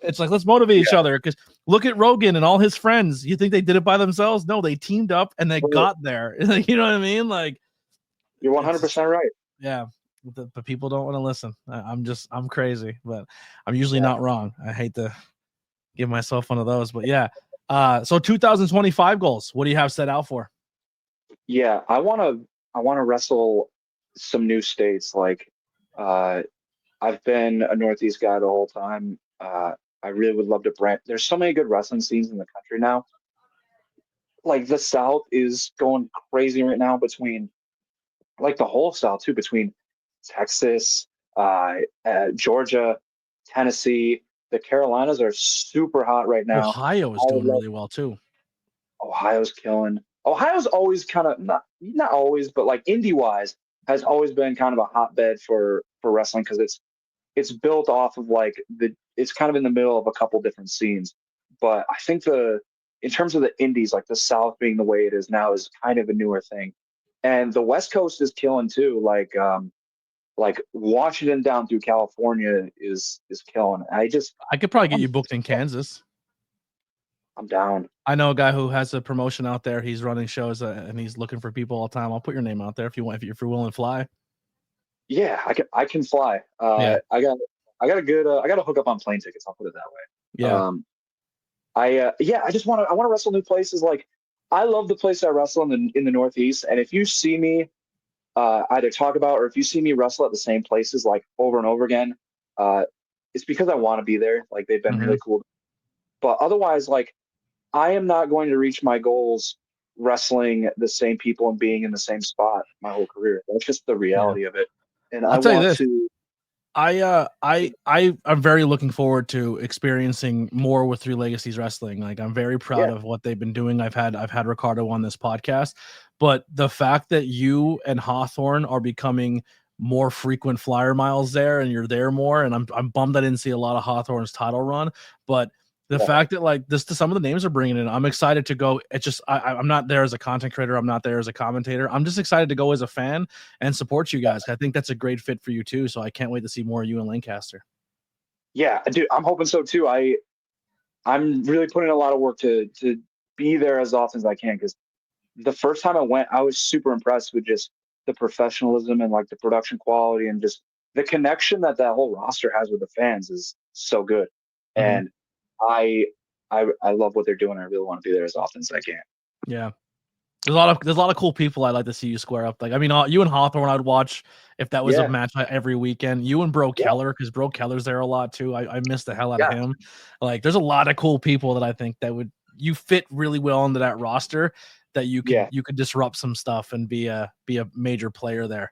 It's like, let's motivate each other, because look at Rogan and all his friends. You think they did it by themselves? No, they teamed up and they got there. You know what I mean? Like, you're 100% right. Yeah. But people don't want to listen. I'm crazy, but I'm usually not wrong. I hate to give myself one of those, but yeah. So 2025 goals. What do you have set out for? Yeah, I want to wrestle some new states. Like, I've been a Northeast guy the whole time. I really would love to branch. There's so many good wrestling scenes in the country now. Like the South is going crazy right now, between like the whole South too, between Texas, Georgia, Tennessee. The Carolinas are super hot right now. Ohio is doing really well too. Ohio's killing. Ohio's always kind of not always, but like indie wise has always been kind of a hotbed for wrestling, because it's built off of like it's kind of in the middle of a couple different scenes. But I think in terms of the indies, like the South being the way it is now is kind of a newer thing. And the West Coast is killing too. Like Washington down through California is killing. I could probably get you booked in Kansas. I'm down. I know a guy who has a promotion out there. He's running shows and he's looking for people all the time. I'll put your name out there if you're willing to fly. Yeah, I can fly. I got a hook up on plane tickets. I'll put it that way. Yeah. I want to wrestle new places. Like I love the place I wrestle in the Northeast. And if you see me either talk about, or if you see me wrestle at the same places like over and over again, it's because I want to be there. Like they've been really cool. But otherwise, like I am not going to reach my goals wrestling the same people and being in the same spot my whole career. That's just the reality of it. And I'll tell you this. I'm very looking forward to experiencing more with Three Legacies Wrestling. Like I'm very proud of what they've been doing. I've had Ricardo on this podcast, but the fact that you and Hawthorne are becoming more frequent flyer miles there, and you're there more, and I'm bummed I didn't see a lot of Hawthorne's title run, but the fact that like some of the names are bringing in, I'm excited to go. It's just I'm not there as a content creator. I'm not there as a commentator. I'm just excited to go as a fan and support you guys. I think that's a great fit for you too. So I can't wait to see more of you in Lancaster. Yeah, dude, I'm hoping so too. I'm really putting a lot of work to be there as often as I can, because the first time I went, I was super impressed with just the professionalism and like the production quality and just the connection that whole roster has with the fans is so good. And I love what they're doing. I really want to be there as often as I can. Yeah. There's a lot of cool people I'd like to see you square up. Like, I mean, you and Hawthorne I'd watch if that was a match every weekend. You and Bro Keller, because Bro Keller's there a lot too. I miss the hell out of him. Like, there's a lot of cool people that I think you fit really well into that roster, that you could disrupt some stuff and be a major player there.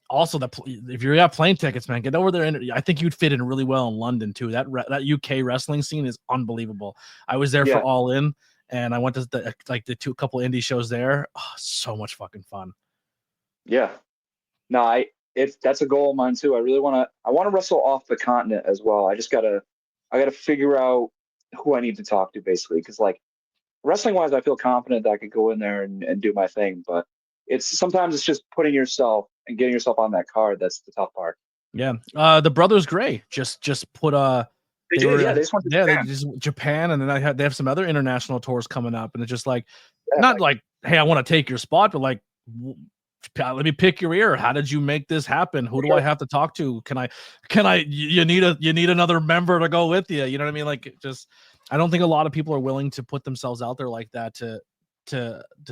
Also, if you got plane tickets, man, get over there. I think you'd fit in really well in London too. That UK wrestling scene is unbelievable. I was there for All In, and I went to the couple indie shows there. Oh, so much fucking fun. Yeah, no, that's a goal of mine too. I want to wrestle off the continent as well. I gotta figure out who I need to talk to, basically, because like wrestling wise, I feel confident that I could go in there and do my thing, but sometimes it's just putting yourself and getting yourself on that card that's the tough part. Yeah. The Brothers Gray just put they just went to Japan, and then they have some other international tours coming up, and it's just like not like, hey, I want to take your spot, but like, let me pick your ear. How did you make this happen? Who do I have to talk to? You need another member to go with you. You know what I mean? Like, just I don't think a lot of people are willing to put themselves out there like that to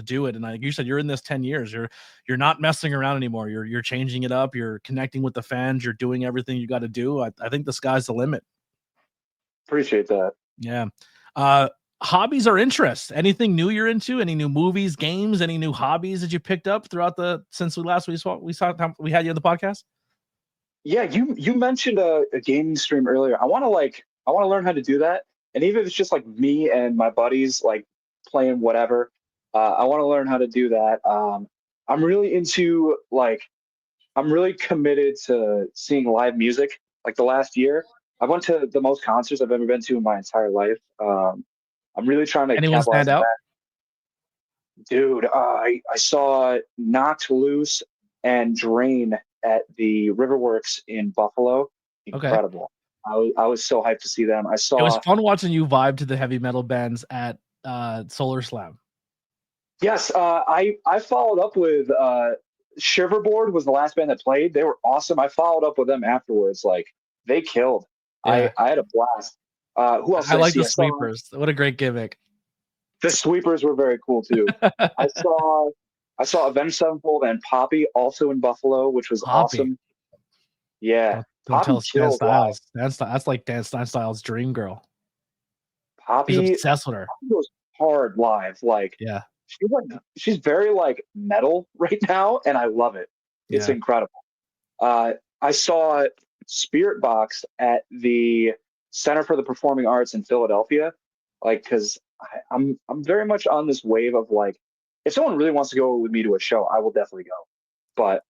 do it. And like you said, you're in this 10 years. You're not messing around anymore. You're changing it up. You're connecting with the fans. You're doing everything you got to do. I think the sky's the limit. Appreciate that. Yeah. Hobbies or interests? Anything new you're into? Any new movies, games? Any new hobbies that you picked up throughout since we had you on the podcast? Yeah, you mentioned a gaming stream earlier. I want to learn how to do that. And even if it's just like me and my buddies like playing whatever, I want to learn how to do that. I'm really into I'm really committed to seeing live music. Like the last year, I went to the most concerts I've ever been to in my entire life. I'm really trying to Anyone capitalize stand on out? that. Dude, I saw Knocked Loose and Drain at the Riverworks in Buffalo. Incredible. Okay. I was so hyped to see them. It was fun watching you vibe to the heavy metal bands at Solar Slam. Yes, I followed up with Shiverboard was the last band that played. They were awesome. I followed up with them afterwards. Like they killed. Yeah. I had a blast. Who else? I like the Sweepers. What a great gimmick. The Sweepers were very cool too. I saw Avenged Sevenfold and Poppy also in Buffalo, which was awesome. Yeah. Don't tell us Dan Styles. That's like Dan Styles' dream girl. Poppy, he's obsessed with her. Poppy goes hard live. Like, yeah, she's very like metal right now, and I love it. It's incredible. I saw Spirit Box at the Center for the Performing Arts in Philadelphia, like because I'm very much on this wave of like, if someone really wants to go with me to a show, I will definitely go. But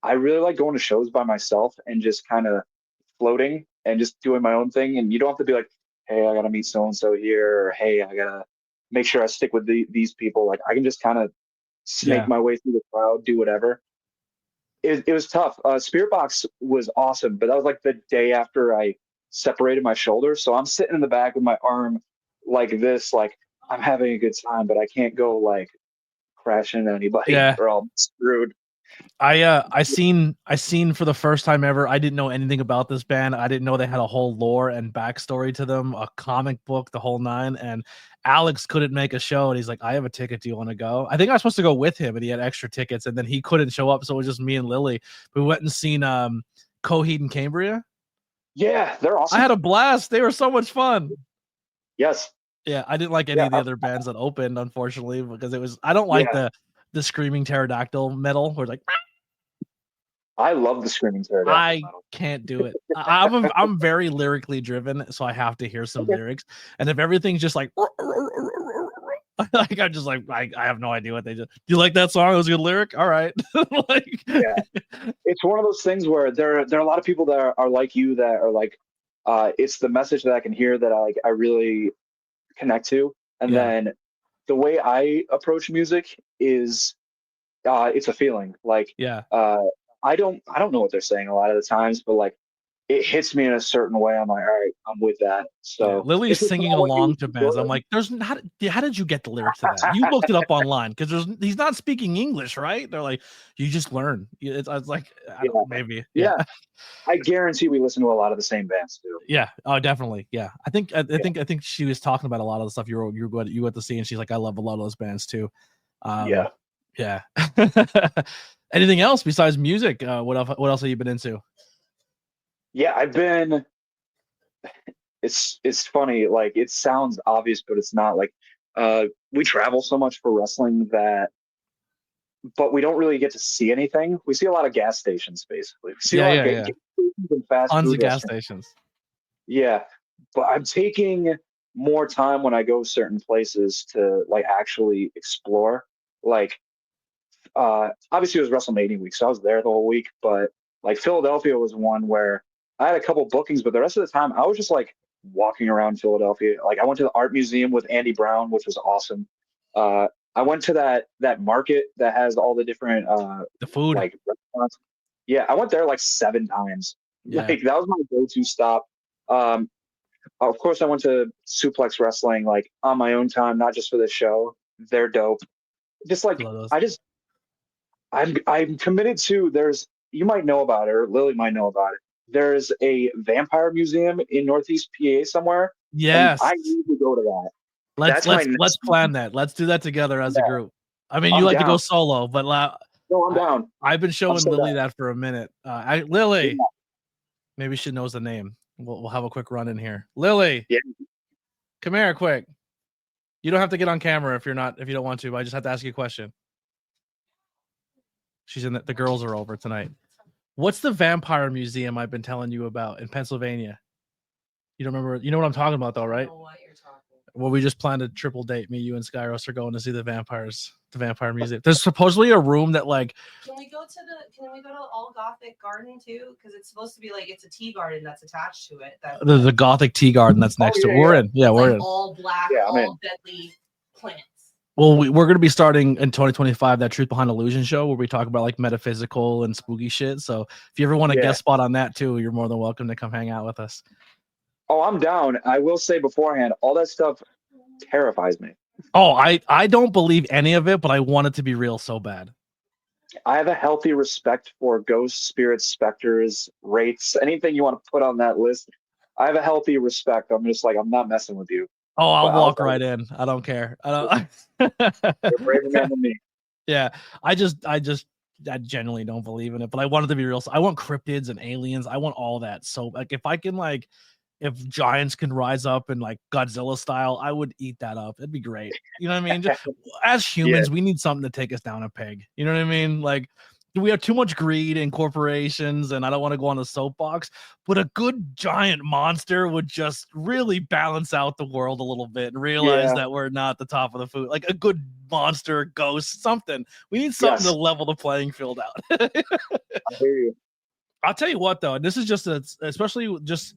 I really like going to shows by myself and just kind of floating and just doing my own thing. And you don't have to be like, hey, I got to meet so-and-so here, or hey, I got to make sure I stick with these people. Like I can just kind of snake my way through the crowd, do whatever. It was tough. Spirit Box was awesome, but that was like the day after I separated my shoulder. So I'm sitting in the back with my arm like this, like I'm having a good time, but I can't go like crashing into anybody or I'll be screwed. I seen for the first time ever. I didn't know anything about this band. I didn't know they had a whole lore and backstory to them, a comic book, the whole nine. And Alex couldn't make a show, and he's like, "I have a ticket. Do you want to go?" I think I was supposed to go with him, and he had extra tickets, and then he couldn't show up, so it was just me and Lily. We went and seen Coheed and Cambria. Yeah, they're awesome. I had a blast. They were so much fun. Yes. Yeah, I didn't like any of the other bands that opened, unfortunately, because I don't like the screaming pterodactyl metal where it's like. I love the screaming pterodactyl. I can't do it. I'm very lyrically driven, so I have to hear some lyrics. And if everything's just like, like I'm just like I have no idea what they do. Do you like that song? It was a good lyric. All right. It's one of those things where there are a lot of people that are like you that are like, it's the message that I can hear that I really connect to, and then the way I approach music is, it's a feeling. Like, I don't know what they're saying a lot of the times, but like it hits me in a certain way. I'm like, all right, I'm with that. So Lily's singing along to bands. I'm like, how did you get the lyrics to that? You looked it up online because he's not speaking English, right? They're like, you just learn. I was like, maybe. Yeah. I guarantee we listen to a lot of the same bands too. Yeah. Oh, definitely. Yeah. I think she was talking about a lot of the stuff you went to see, and she's like, I love a lot of those bands too. Yeah. Anything else besides music? What else have you been into? Yeah, I've been. It's funny. Like it sounds obvious, but it's not. Like we travel so much for wrestling but we don't really get to see anything. We see a lot of gas stations, basically. We see a lot of gas stations and fast tons food of gas stations. Yeah, but I'm taking more time when I go certain places to like actually explore. Like, obviously it was WrestleMania week, so I was there the whole week. But like Philadelphia was one where I had a couple bookings, but the rest of the time I was just like walking around Philadelphia. Like I went to the art museum with Andy Brown, which was awesome. I went to that market that has all the different the food like restaurants. Yeah, I went there like 7 times. Yeah. Like that was my go-to stop. Of course, I went to Suplex Wrestling like on my own time, not just for this show. They're dope. Just like I'm committed to. You might know about it, or Lily might know about it. There's a vampire museum in Northeast PA somewhere Yes. And I need to go to that. Let's plan that. Let's do that together as a group. I mean, you I'm like to go down. solo, but No, I'm down. I've been showing so Lily down. that for a minute. Lily, Yeah. maybe she knows the name. We'll have a quick run in here. Lily, Yeah. come here quick. You don't have to get on camera if you don't want to, but I just have to ask you a question. She's in the girls are over tonight. What's the vampire museum I've been telling you about in Pennsylvania? You don't remember? You know what I'm talking about, though, right? I know what you're talking about. Well, we just planned a triple date. Me, you, and SKYROS are going to see the vampire museum. There's supposedly a room that like. Can we go to All Gothic Garden too? Because it's supposed to be like it's a tea garden that's attached to it. The Gothic tea garden that's next to it. We're in. Yeah, we're in. All black, all deadly plants. Well, we're going to be starting in 2025 that Truth Behind Illusion show where we talk about like metaphysical and spooky shit. So if you ever want a guest spot on that too, you're more than welcome to come hang out with us. Oh, I'm down. I will say beforehand, all that stuff terrifies me. Oh, I don't believe any of it, but I want it to be real so bad. I have a healthy respect for ghosts, spirits, specters, wraiths, anything you want to put on that list. I have a healthy respect. I'm just like, I'm not messing with you. Oh, I'll walk right in. I don't care. You're a braver man than me. Yeah, I genuinely don't believe in it, but I want it to be real. So I want cryptids and aliens. I want all that. So like, if giants can rise up and like Godzilla style, I would eat that up. It'd be great. You know what I mean? Just, as humans, we need something to take us down a peg. You know what I mean? Like, we have too much greed in corporations, and I don't want to go on the soapbox, but a good giant monster would just really balance out the world a little bit and realize that we're not the top of the food. Like a good monster, ghost, something. We need something to level the playing field out. I hear you. I'll tell you what, though, and this is just especially just.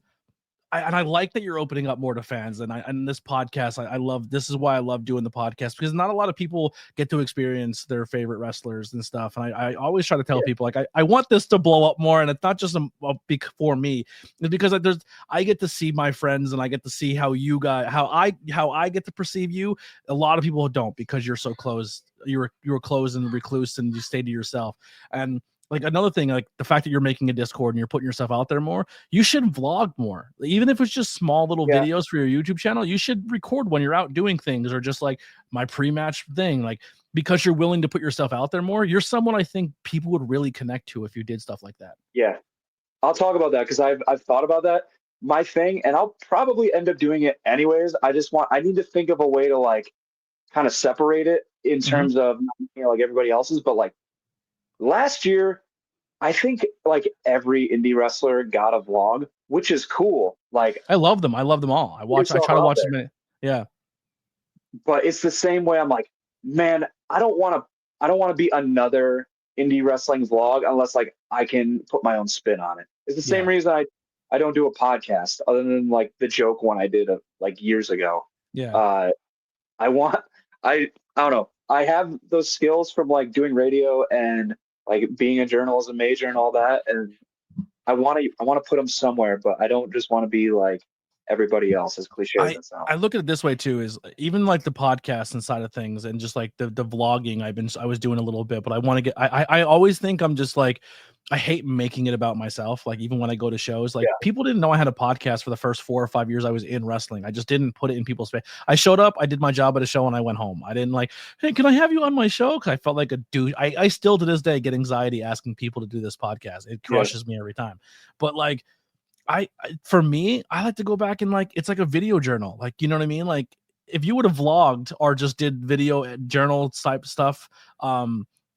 I like that you're opening up more to fans, and this podcast, I love. This is why I love doing the podcast, because not a lot of people get to experience their favorite wrestlers and stuff. And I always try to tell people, like, I want this to blow up more, and it's not just for me, it's because I get to see my friends, and I get to see how you guys, how I get to perceive you. A lot of people don't, because you're so close. You're closed and recluse, and you stay to yourself. And like another thing, like the fact that you're making a Discord and you're putting yourself out there more, you should vlog more. Even if it's just small little videos for your YouTube channel, you should record when you're out doing things, or just like my pre-match thing, like, because you're willing to put yourself out there more. You're someone I think people would really connect to if you did stuff like that. Yeah, I'll talk about that, because I've thought about that. My thing, and I'll probably end up doing it anyways. I need to think of a way to like kind of separate it in terms of, like everybody else's, but like, last year, I think like every indie wrestler got a vlog, which is cool. Like, I love them. I love them all. I try to watch them. Yeah. But it's the same way. I'm like, man, I don't want to be another indie wrestling vlog unless like I can put my own spin on it. It's the same reason I don't do a podcast, other than like the joke one I did like years ago. Yeah. I don't know. I have those skills from like doing radio and like being a journalism major and all that, and I want to put them somewhere, but I don't just want to be like everybody else, as cliche as it sounds. I look at it this way too, is even like the podcast and side of things, and just like the vlogging I was doing a little bit, but I want to get, I always think I'm just like, I hate making it about myself. Like even when I go to shows, like people didn't know I had a podcast for the first 4 or 5 years I was in wrestling. I just didn't put it in people's face. I showed up, I did my job at a show, and I went home. I didn't like, hey, can I have you on my show? Cause I felt like a dude. I still to this day get anxiety asking people to do this podcast. It crushes me every time. But like, for me, I like to go back and like, it's like a video journal. Like, you know what I mean? Like if you would have vlogged or just did video journal type stuff,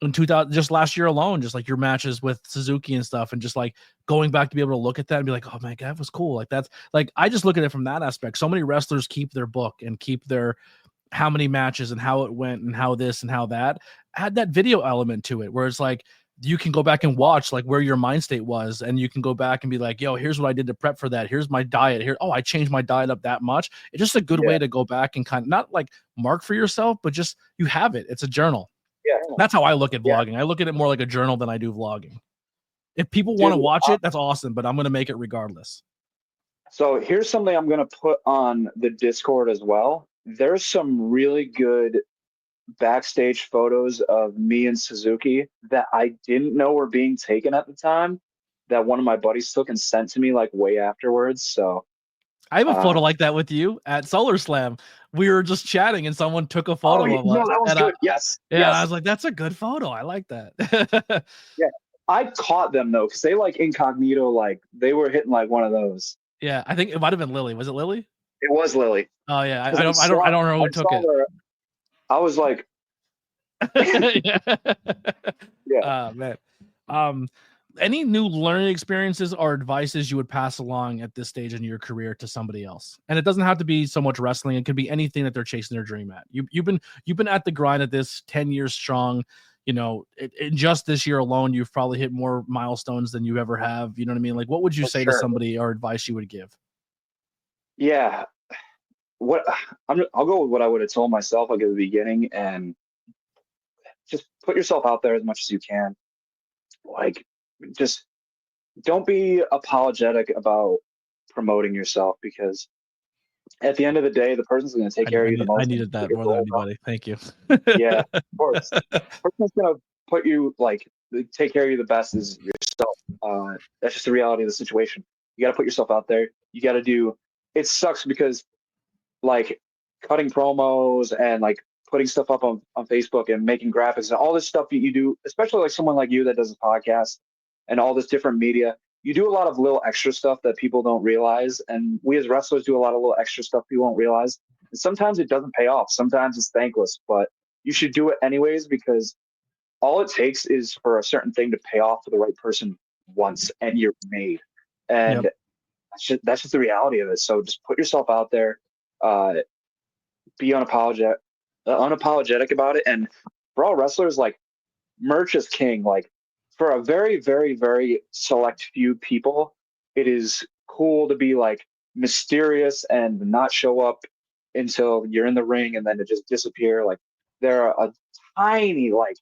in 2000, just last year alone, just like your matches with Suzuki and stuff, and just like going back to be able to look at that and be like, oh my God, that was cool. Like that's like, I just look at it from that aspect. So many wrestlers keep their book and keep their, how many matches and how it went and how this and how that, add that video element to it, where it's like, you can go back and watch like where your mind state was, and you can go back and be like, yo, here's what I did to prep for that. Here's my diet here. Oh, I changed my diet up that much. It's just a good way to go back and kind of not like mark for yourself, but just, you have it. It's a journal. Yeah. That's how I look at vlogging. I look at it more like a journal than I do vlogging. If people want to watch it, that's awesome, but I'm going to make it regardless. So here's something I'm going to put on the Discord as well. There's some really good backstage photos of me and Suzuki that I didn't know were being taken at the time, that one of my buddies took and sent to me like way afterwards. So I have a photo like that with you at Solar Slam. We were just chatting, and someone took a photo of us. No, that was and good. Yes. I was like, "That's a good photo. I like that." Yeah, I caught them though, because they like incognito, like they were hitting like one of those. Yeah, I think it might have been Lily. Was it Lily? It was Lily. Oh yeah, I don't know who took it. I was like, yeah. Man. Any new learning experiences or advices you would pass along at this stage in your career to somebody else? And it doesn't have to be so much wrestling. It could be anything that they're chasing their dream at. You've been at the grind at this 10 years strong. You know, in just this year alone, you've probably hit more milestones than you ever have. You know what I mean? Like, what would you say to somebody or advice you would give? Yeah. I'll go with what I would have told myself like at the beginning, and just put yourself out there as much as you can. Like, just don't be apologetic about promoting yourself, because at the end of the day, the person's going to take care of you the most. I needed that more than anybody. Thank you. Yeah, of course. The person's going to put you, like, take care of you the best is yourself. That's just the reality of the situation. You got to put yourself out there. You got to do. It sucks because, like, cutting promos and like putting stuff up on Facebook and making graphics and all this stuff that you do, especially like someone like you that does a podcast and all this different media, you do a lot of little extra stuff that people don't realize. And we as wrestlers do a lot of little extra stuff people don't realize. And sometimes it doesn't pay off. Sometimes it's thankless, but you should do it anyways, because all it takes is for a certain thing to pay off for the right person once, and you're made. And that's just the reality of it. So just put yourself out there, be unapologetic about it. And for all wrestlers, like, merch is king. Like, for a very, very, very select few people, it is cool to be like mysterious and not show up until you're in the ring and then to just disappear. Like, there are a tiny, like,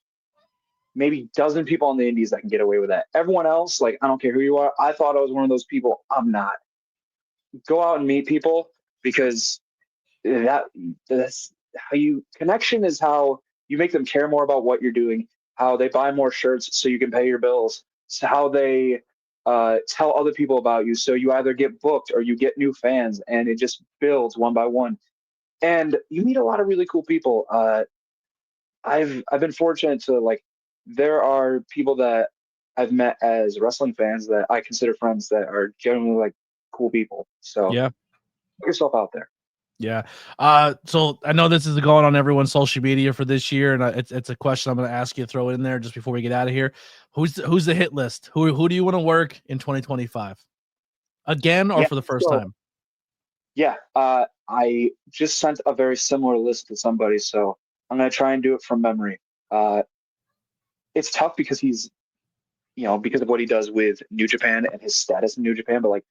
maybe dozen people in the indies that can get away with that. Everyone else, like, I don't care who you are. I thought I was one of those people. I'm not. Go out and meet people, because that's how connection is how you make them care more about what you're doing, how they buy more shirts so you can pay your bills, so how they tell other people about you, so you either get booked or you get new fans, and it just builds one by one. And you meet a lot of really cool people. I've been fortunate to, like, there are people that I've met as wrestling fans that I consider friends that are genuinely like cool people. So yeah, put yourself out there. Yeah. So I know this is going on everyone's social media for this year, and it's a question I'm going to ask you to throw it in there just before we get out of here. Who's the hit list? Who do you want to work in 2025? Again, or for the first time? Yeah. I just sent a very similar list to somebody, so I'm going to try and do it from memory. It's tough because he's, because of what he does with New Japan and his status in New Japan, but like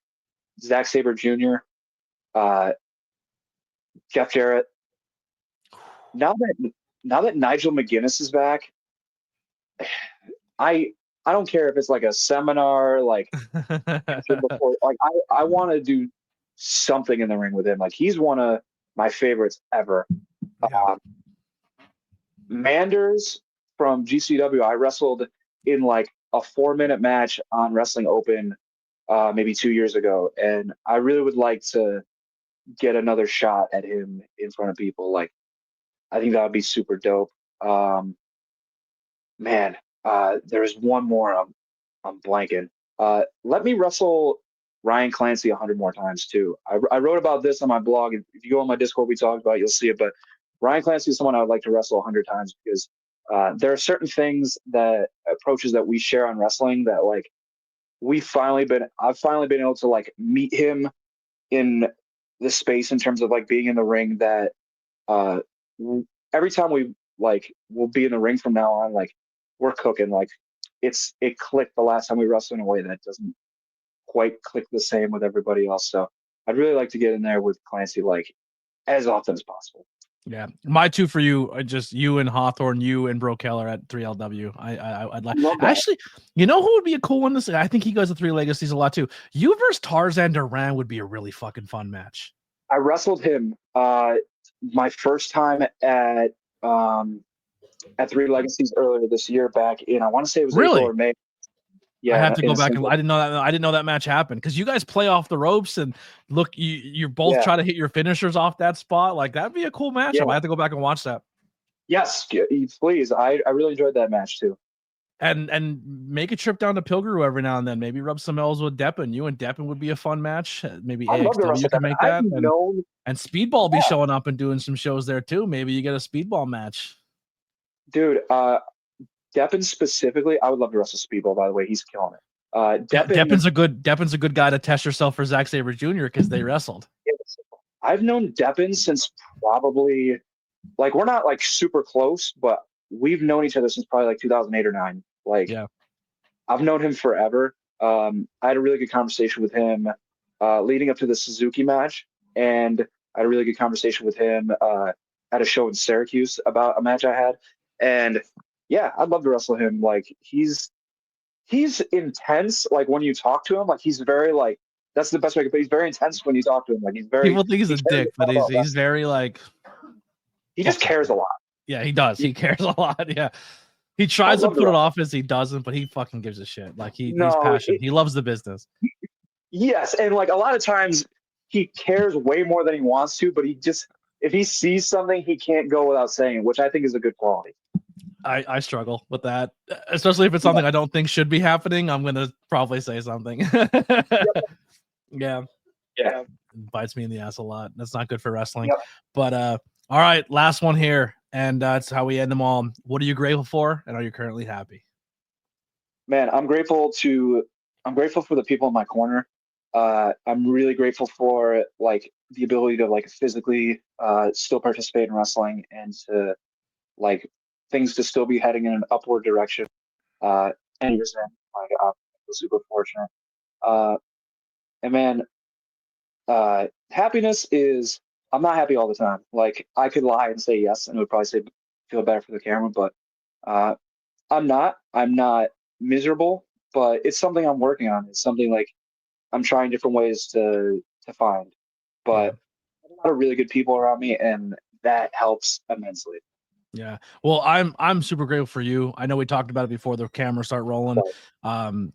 Zack Sabre Jr., Jeff Jarrett. Now that Nigel McGuinness is back, I don't care if it's like a seminar, like before, like I want to do something in the ring with him. Like, he's one of my favorites ever. Yeah. Manders from GCW, I wrestled in like a 4-minute match on Wrestling Open maybe 2 years ago, and I really would like to get another shot at him in front of people. Like, I think that would be super dope. There's one more I'm blanking. Let me wrestle Ryan Clancy 100 more times too. I wrote about this on my blog. If you go on my Discord, we talked about it, you'll see it. But Ryan Clancy is someone I would like to wrestle 100 times, because there are certain approaches that we share on wrestling that, like, I've finally been able to, like, meet him in the space in terms of, like, being in the ring, that every time we'll be in the ring from now on, like, we're cooking. Like, it clicked the last time we wrestled in a way that doesn't quite click the same with everybody else. So I'd really like to get in there with Clancy, like, as often as possible. Yeah, my two for you are just you and Hawthorne, you and Bro Keller at 3LW. I'd like, actually, you know who would be a cool one to say? I think he goes to 3 Legacies a lot too. You versus Tarzan Duran would be a really fucking fun match. I wrestled him my first time at 3 Legacies earlier this year, back in, I want to say it was April or May. Yeah, I have to in go a back and single- I didn't know that match happened because you guys play off the ropes and look, you both Yeah. try to hit your finishers off that spot. Like that'd be a cool matchup. Yeah. I have to go back and watch that. Yes, please. I really enjoyed that match too. And make a trip down to Pilgrim every now and then. Maybe rub some L's with Deppin. You and Deppin would be a fun match. Maybe I'd love to AXW wrestle can Deppin. make that. I've known And Speedball be showing up and doing some shows there too. Maybe you get a Speedball match. Dude, Deppin specifically, I would love to wrestle Speedball, by the way. He's killing it. Deppin's a good guy to test yourself for Zack Sabre Jr. because they wrestled. I've known Deppin since probably, like, we're not like super close, but we've known each other since probably like 2008 or 9. Like, yeah. I've known him forever. I had a really good conversation with him leading up to the Suzuki match, and I had a really good conversation with him at a show in Syracuse about a match I had. And yeah, I'd love to wrestle him. Like, he's intense. Like, when you talk to him, like, he's very like, that's the best way I could put it. He's very intense when you talk to him. Like, he's very, people think he's a dick, but he's very like, he just cares a lot. Yeah, he does. He cares a lot. Yeah. He tries to put it off as he doesn't, but he fucking gives a shit. Like he's passionate. He loves the business. Yes. And like a lot of times he cares way more than he wants to, but he just, if he sees something, he can't go without saying, which I think is a good quality. I struggle with that, especially if it's something I don't think should be happening. I'm going to probably say something. Yeah. It bites me in the ass a lot. That's not good for wrestling. But all right, last one here. And that's how we end them all. What are you grateful for? And are you currently happy? Man, I'm grateful for the people in my corner. I'm really grateful for like the ability to like physically still participate in wrestling and to like things to still be heading in an upward direction. And years in, like, I'm super fortunate. And man, happiness is, I'm not happy all the time. Like, I could lie and say yes, and it would probably feel better for the camera, but I'm not miserable, but it's something I'm working on. It's something like I'm trying different ways to find, but a lot of really good people around me, and that helps immensely. Yeah. Well, I'm super grateful for you. I know we talked about it before the camera start rolling.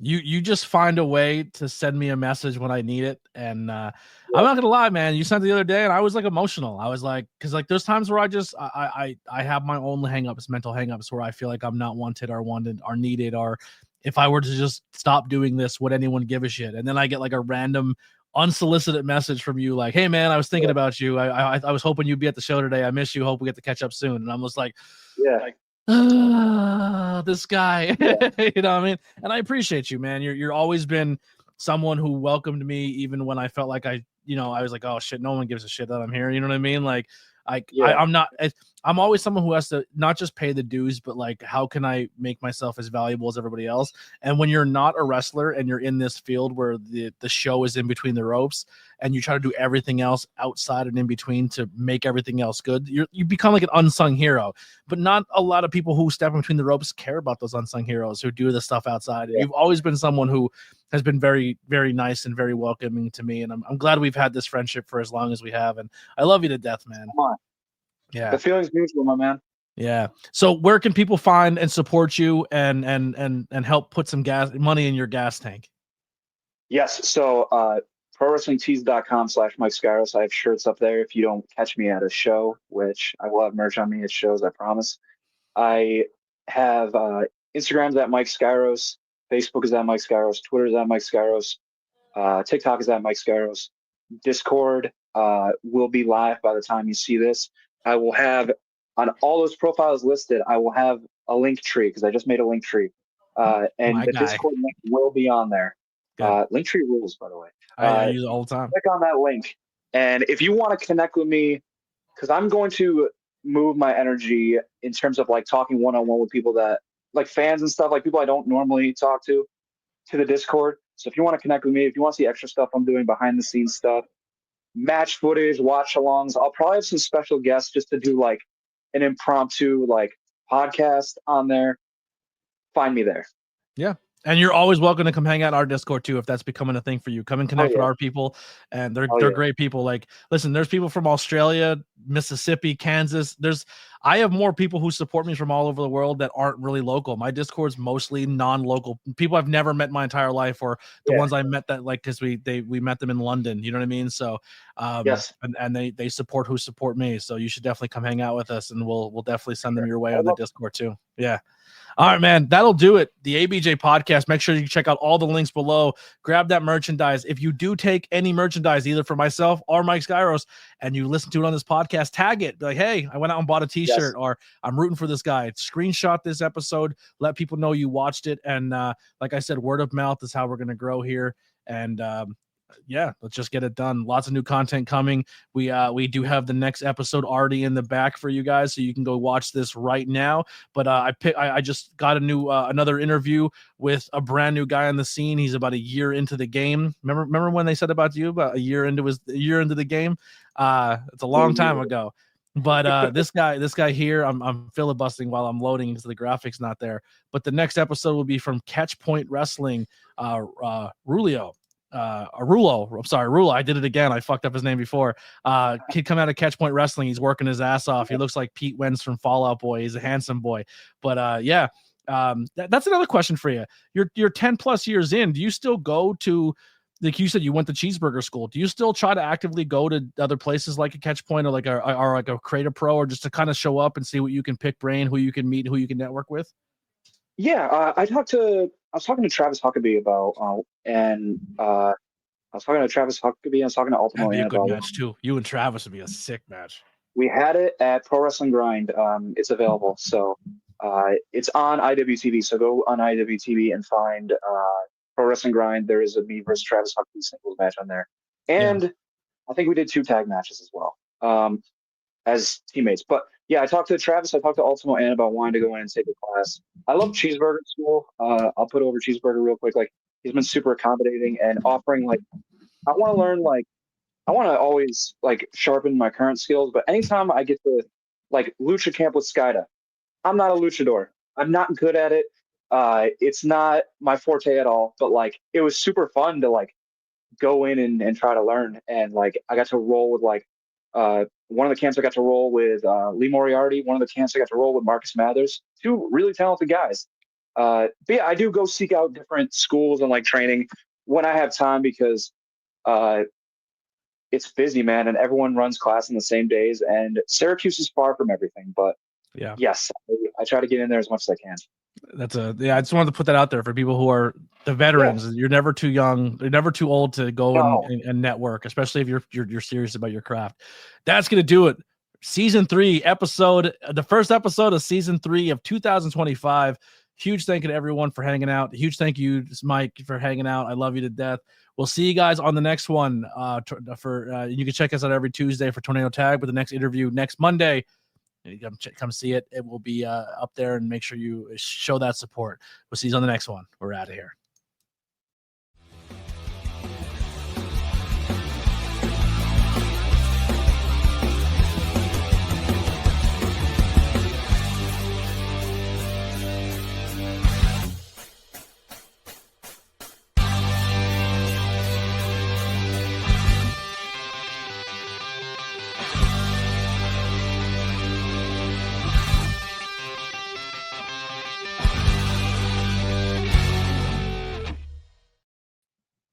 You just find a way to send me a message when I need it. And I'm not gonna lie, man, you sent it the other day and I was like emotional. I was like, because like there's times where I have my own mental hangups where I feel like I'm not wanted or needed, or if I were to just stop doing this, would anyone give a shit? And then I get like a random unsolicited message from you like, hey man, I was thinking about you. I was hoping you'd be at the show today. I miss you. Hope we get to catch up soon. And I'm just like, this guy. You know what I mean? And I appreciate you, man. You're always been someone who welcomed me even when I felt like I was like, oh shit, no one gives a shit that I'm here. You know what I mean? Like I'm always someone who has to not just pay the dues, but like, how can I make myself as valuable as everybody else? And when you're not a wrestler and you're in this field where the show is in between the ropes and you try to do everything else outside and in between to make everything else good, you become like an unsung hero. But not a lot of people who step in between the ropes care about those unsung heroes who do the stuff outside. You've always been someone who has been very, very nice and very welcoming to me. And I'm glad we've had this friendship for as long as we have. And I love you to death, man. Come on. Yeah. The feeling's mutual, my man. Yeah. So where can people find and support you and help put some money in your gas tank? Yes. So prowrestlingtees.com/MikeSkyros. I have shirts up there if you don't catch me at a show, which I will have merch on me at shows, I promise. I have Instagram's at Mike Skyros, Facebook is at Mike Skyros, Twitter is at Mike Skyros, TikTok is at Mike Skyros. Discord will be live by the time you see this. I will have on all those profiles listed, I will have a link tree because I just made a link tree. And the Discord link will be on there. Link tree rules, by the way. I use it all the time. Click on that link. And if you want to connect with me, because I'm going to move my energy in terms of like talking one-on-one with people that like fans and stuff, like people I don't normally talk to the Discord. So if you want to connect with me, if you want to see extra stuff I'm doing, behind the scenes stuff, match footage, watch alongs, I'll probably have some special guests just to do like an impromptu like podcast on there. Find me there. Yeah. And you're always welcome to come hang out in our Discord too, if that's becoming a thing for you. Come and connect with our people, and they're great people. Like, listen, there's people from Australia, Mississippi, Kansas. I have more people who support me from all over the world that aren't really local. My Discord's mostly non-local people I've never met my entire life, or the ones I met that like because we met them in London. You know what I mean? So Yes. and they support who support me. So you should definitely come hang out with us, and we'll definitely send them your way on the Discord too. Yeah. All right, man, that'll do it. The ABJ podcast. Make sure you check out all the links below. Grab that merchandise. If you do take any merchandise, either for myself or Mike Skyros, and you listen to it on this podcast, tag it. Be like, hey, I went out and bought a t-shirt, or I'm rooting for this guy. Screenshot this episode. Let people know you watched it. And like I said, word of mouth is how we're going to grow here. And yeah, let's just get it done. Lots of new content coming. We do have the next episode already in the back for you guys, so you can go watch this right now. But I just got another interview with a brand new guy on the scene. He's about a year into the game. Remember when they said about you about a year into the game? It's a long time ago. But this guy here, I'm filibustering while I'm loading because the graphics not there. But the next episode will be from Catchpoint Wrestling, Rulo. I'm sorry, Rulo. I did it again. I fucked up his name before. Kid coming out of Catchpoint Wrestling. He's working his ass off. He looks like Pete Wentz from Fall Out Boy. He's a handsome boy. But yeah, that's another question for you. You're 10 plus years in. Do you still go to, like you said, you went to cheeseburger school? Do you still try to actively go to other places like a Catchpoint or like a Creator Pro, or just to kind of show up and see what you can pick brain, who you can meet, who you can network with? Yeah, I was talking to Travis Huckabee about, I was talking to Travis Huckabee. I was talking to Ultimo. That'd be a good match too. You and Travis would be a sick match. We had it at Pro Wrestling Grind. It's available, so it's on IWTV. So go on IWTV and find Pro Wrestling Grind. There is a me versus Travis Huckabee singles match on there, and I think we did 2 tag matches as well as teammates. But yeah, I talked to Travis. I talked to Ultimo and about wanting to go in and take a class. I love Cheeseburger School. I'll put over Cheeseburger real quick. Like, he's been super accommodating and offering, like, I want to learn, like, I want to always, like, sharpen my current skills. But anytime I get to, like, Lucha Camp with Skyda, I'm not a luchador. I'm not good at it. It's not my forte at all. But, like, it was super fun to, like, go in and try to learn. And, like, I got to roll with, like, one of the camps I got to roll with Lee Moriarty. One of the camps I got to roll with Marcus Mathers. 2 really talented guys. But yeah, I do go seek out different schools and like training when I have time, because it's busy, man, and everyone runs class in the same days. And Syracuse is far from everything, but yes, I try to get in there as much as I can. I just wanted to put that out there for people who are the veterans. You're never too young, you're never too old to go and network, especially if you're serious about your craft. That's gonna do it. Season 3 the first episode of season 3 of 2025. Huge thank you to everyone for hanging out. Huge thank you, Mike, for hanging out. I love you to death. We'll see you guys on the next one. You can check us out every Tuesday for Tornado Tag, but the next interview next Monday. Come see it. It will be up there, and make sure you show that support. We'll see you on the next one. We're out of here.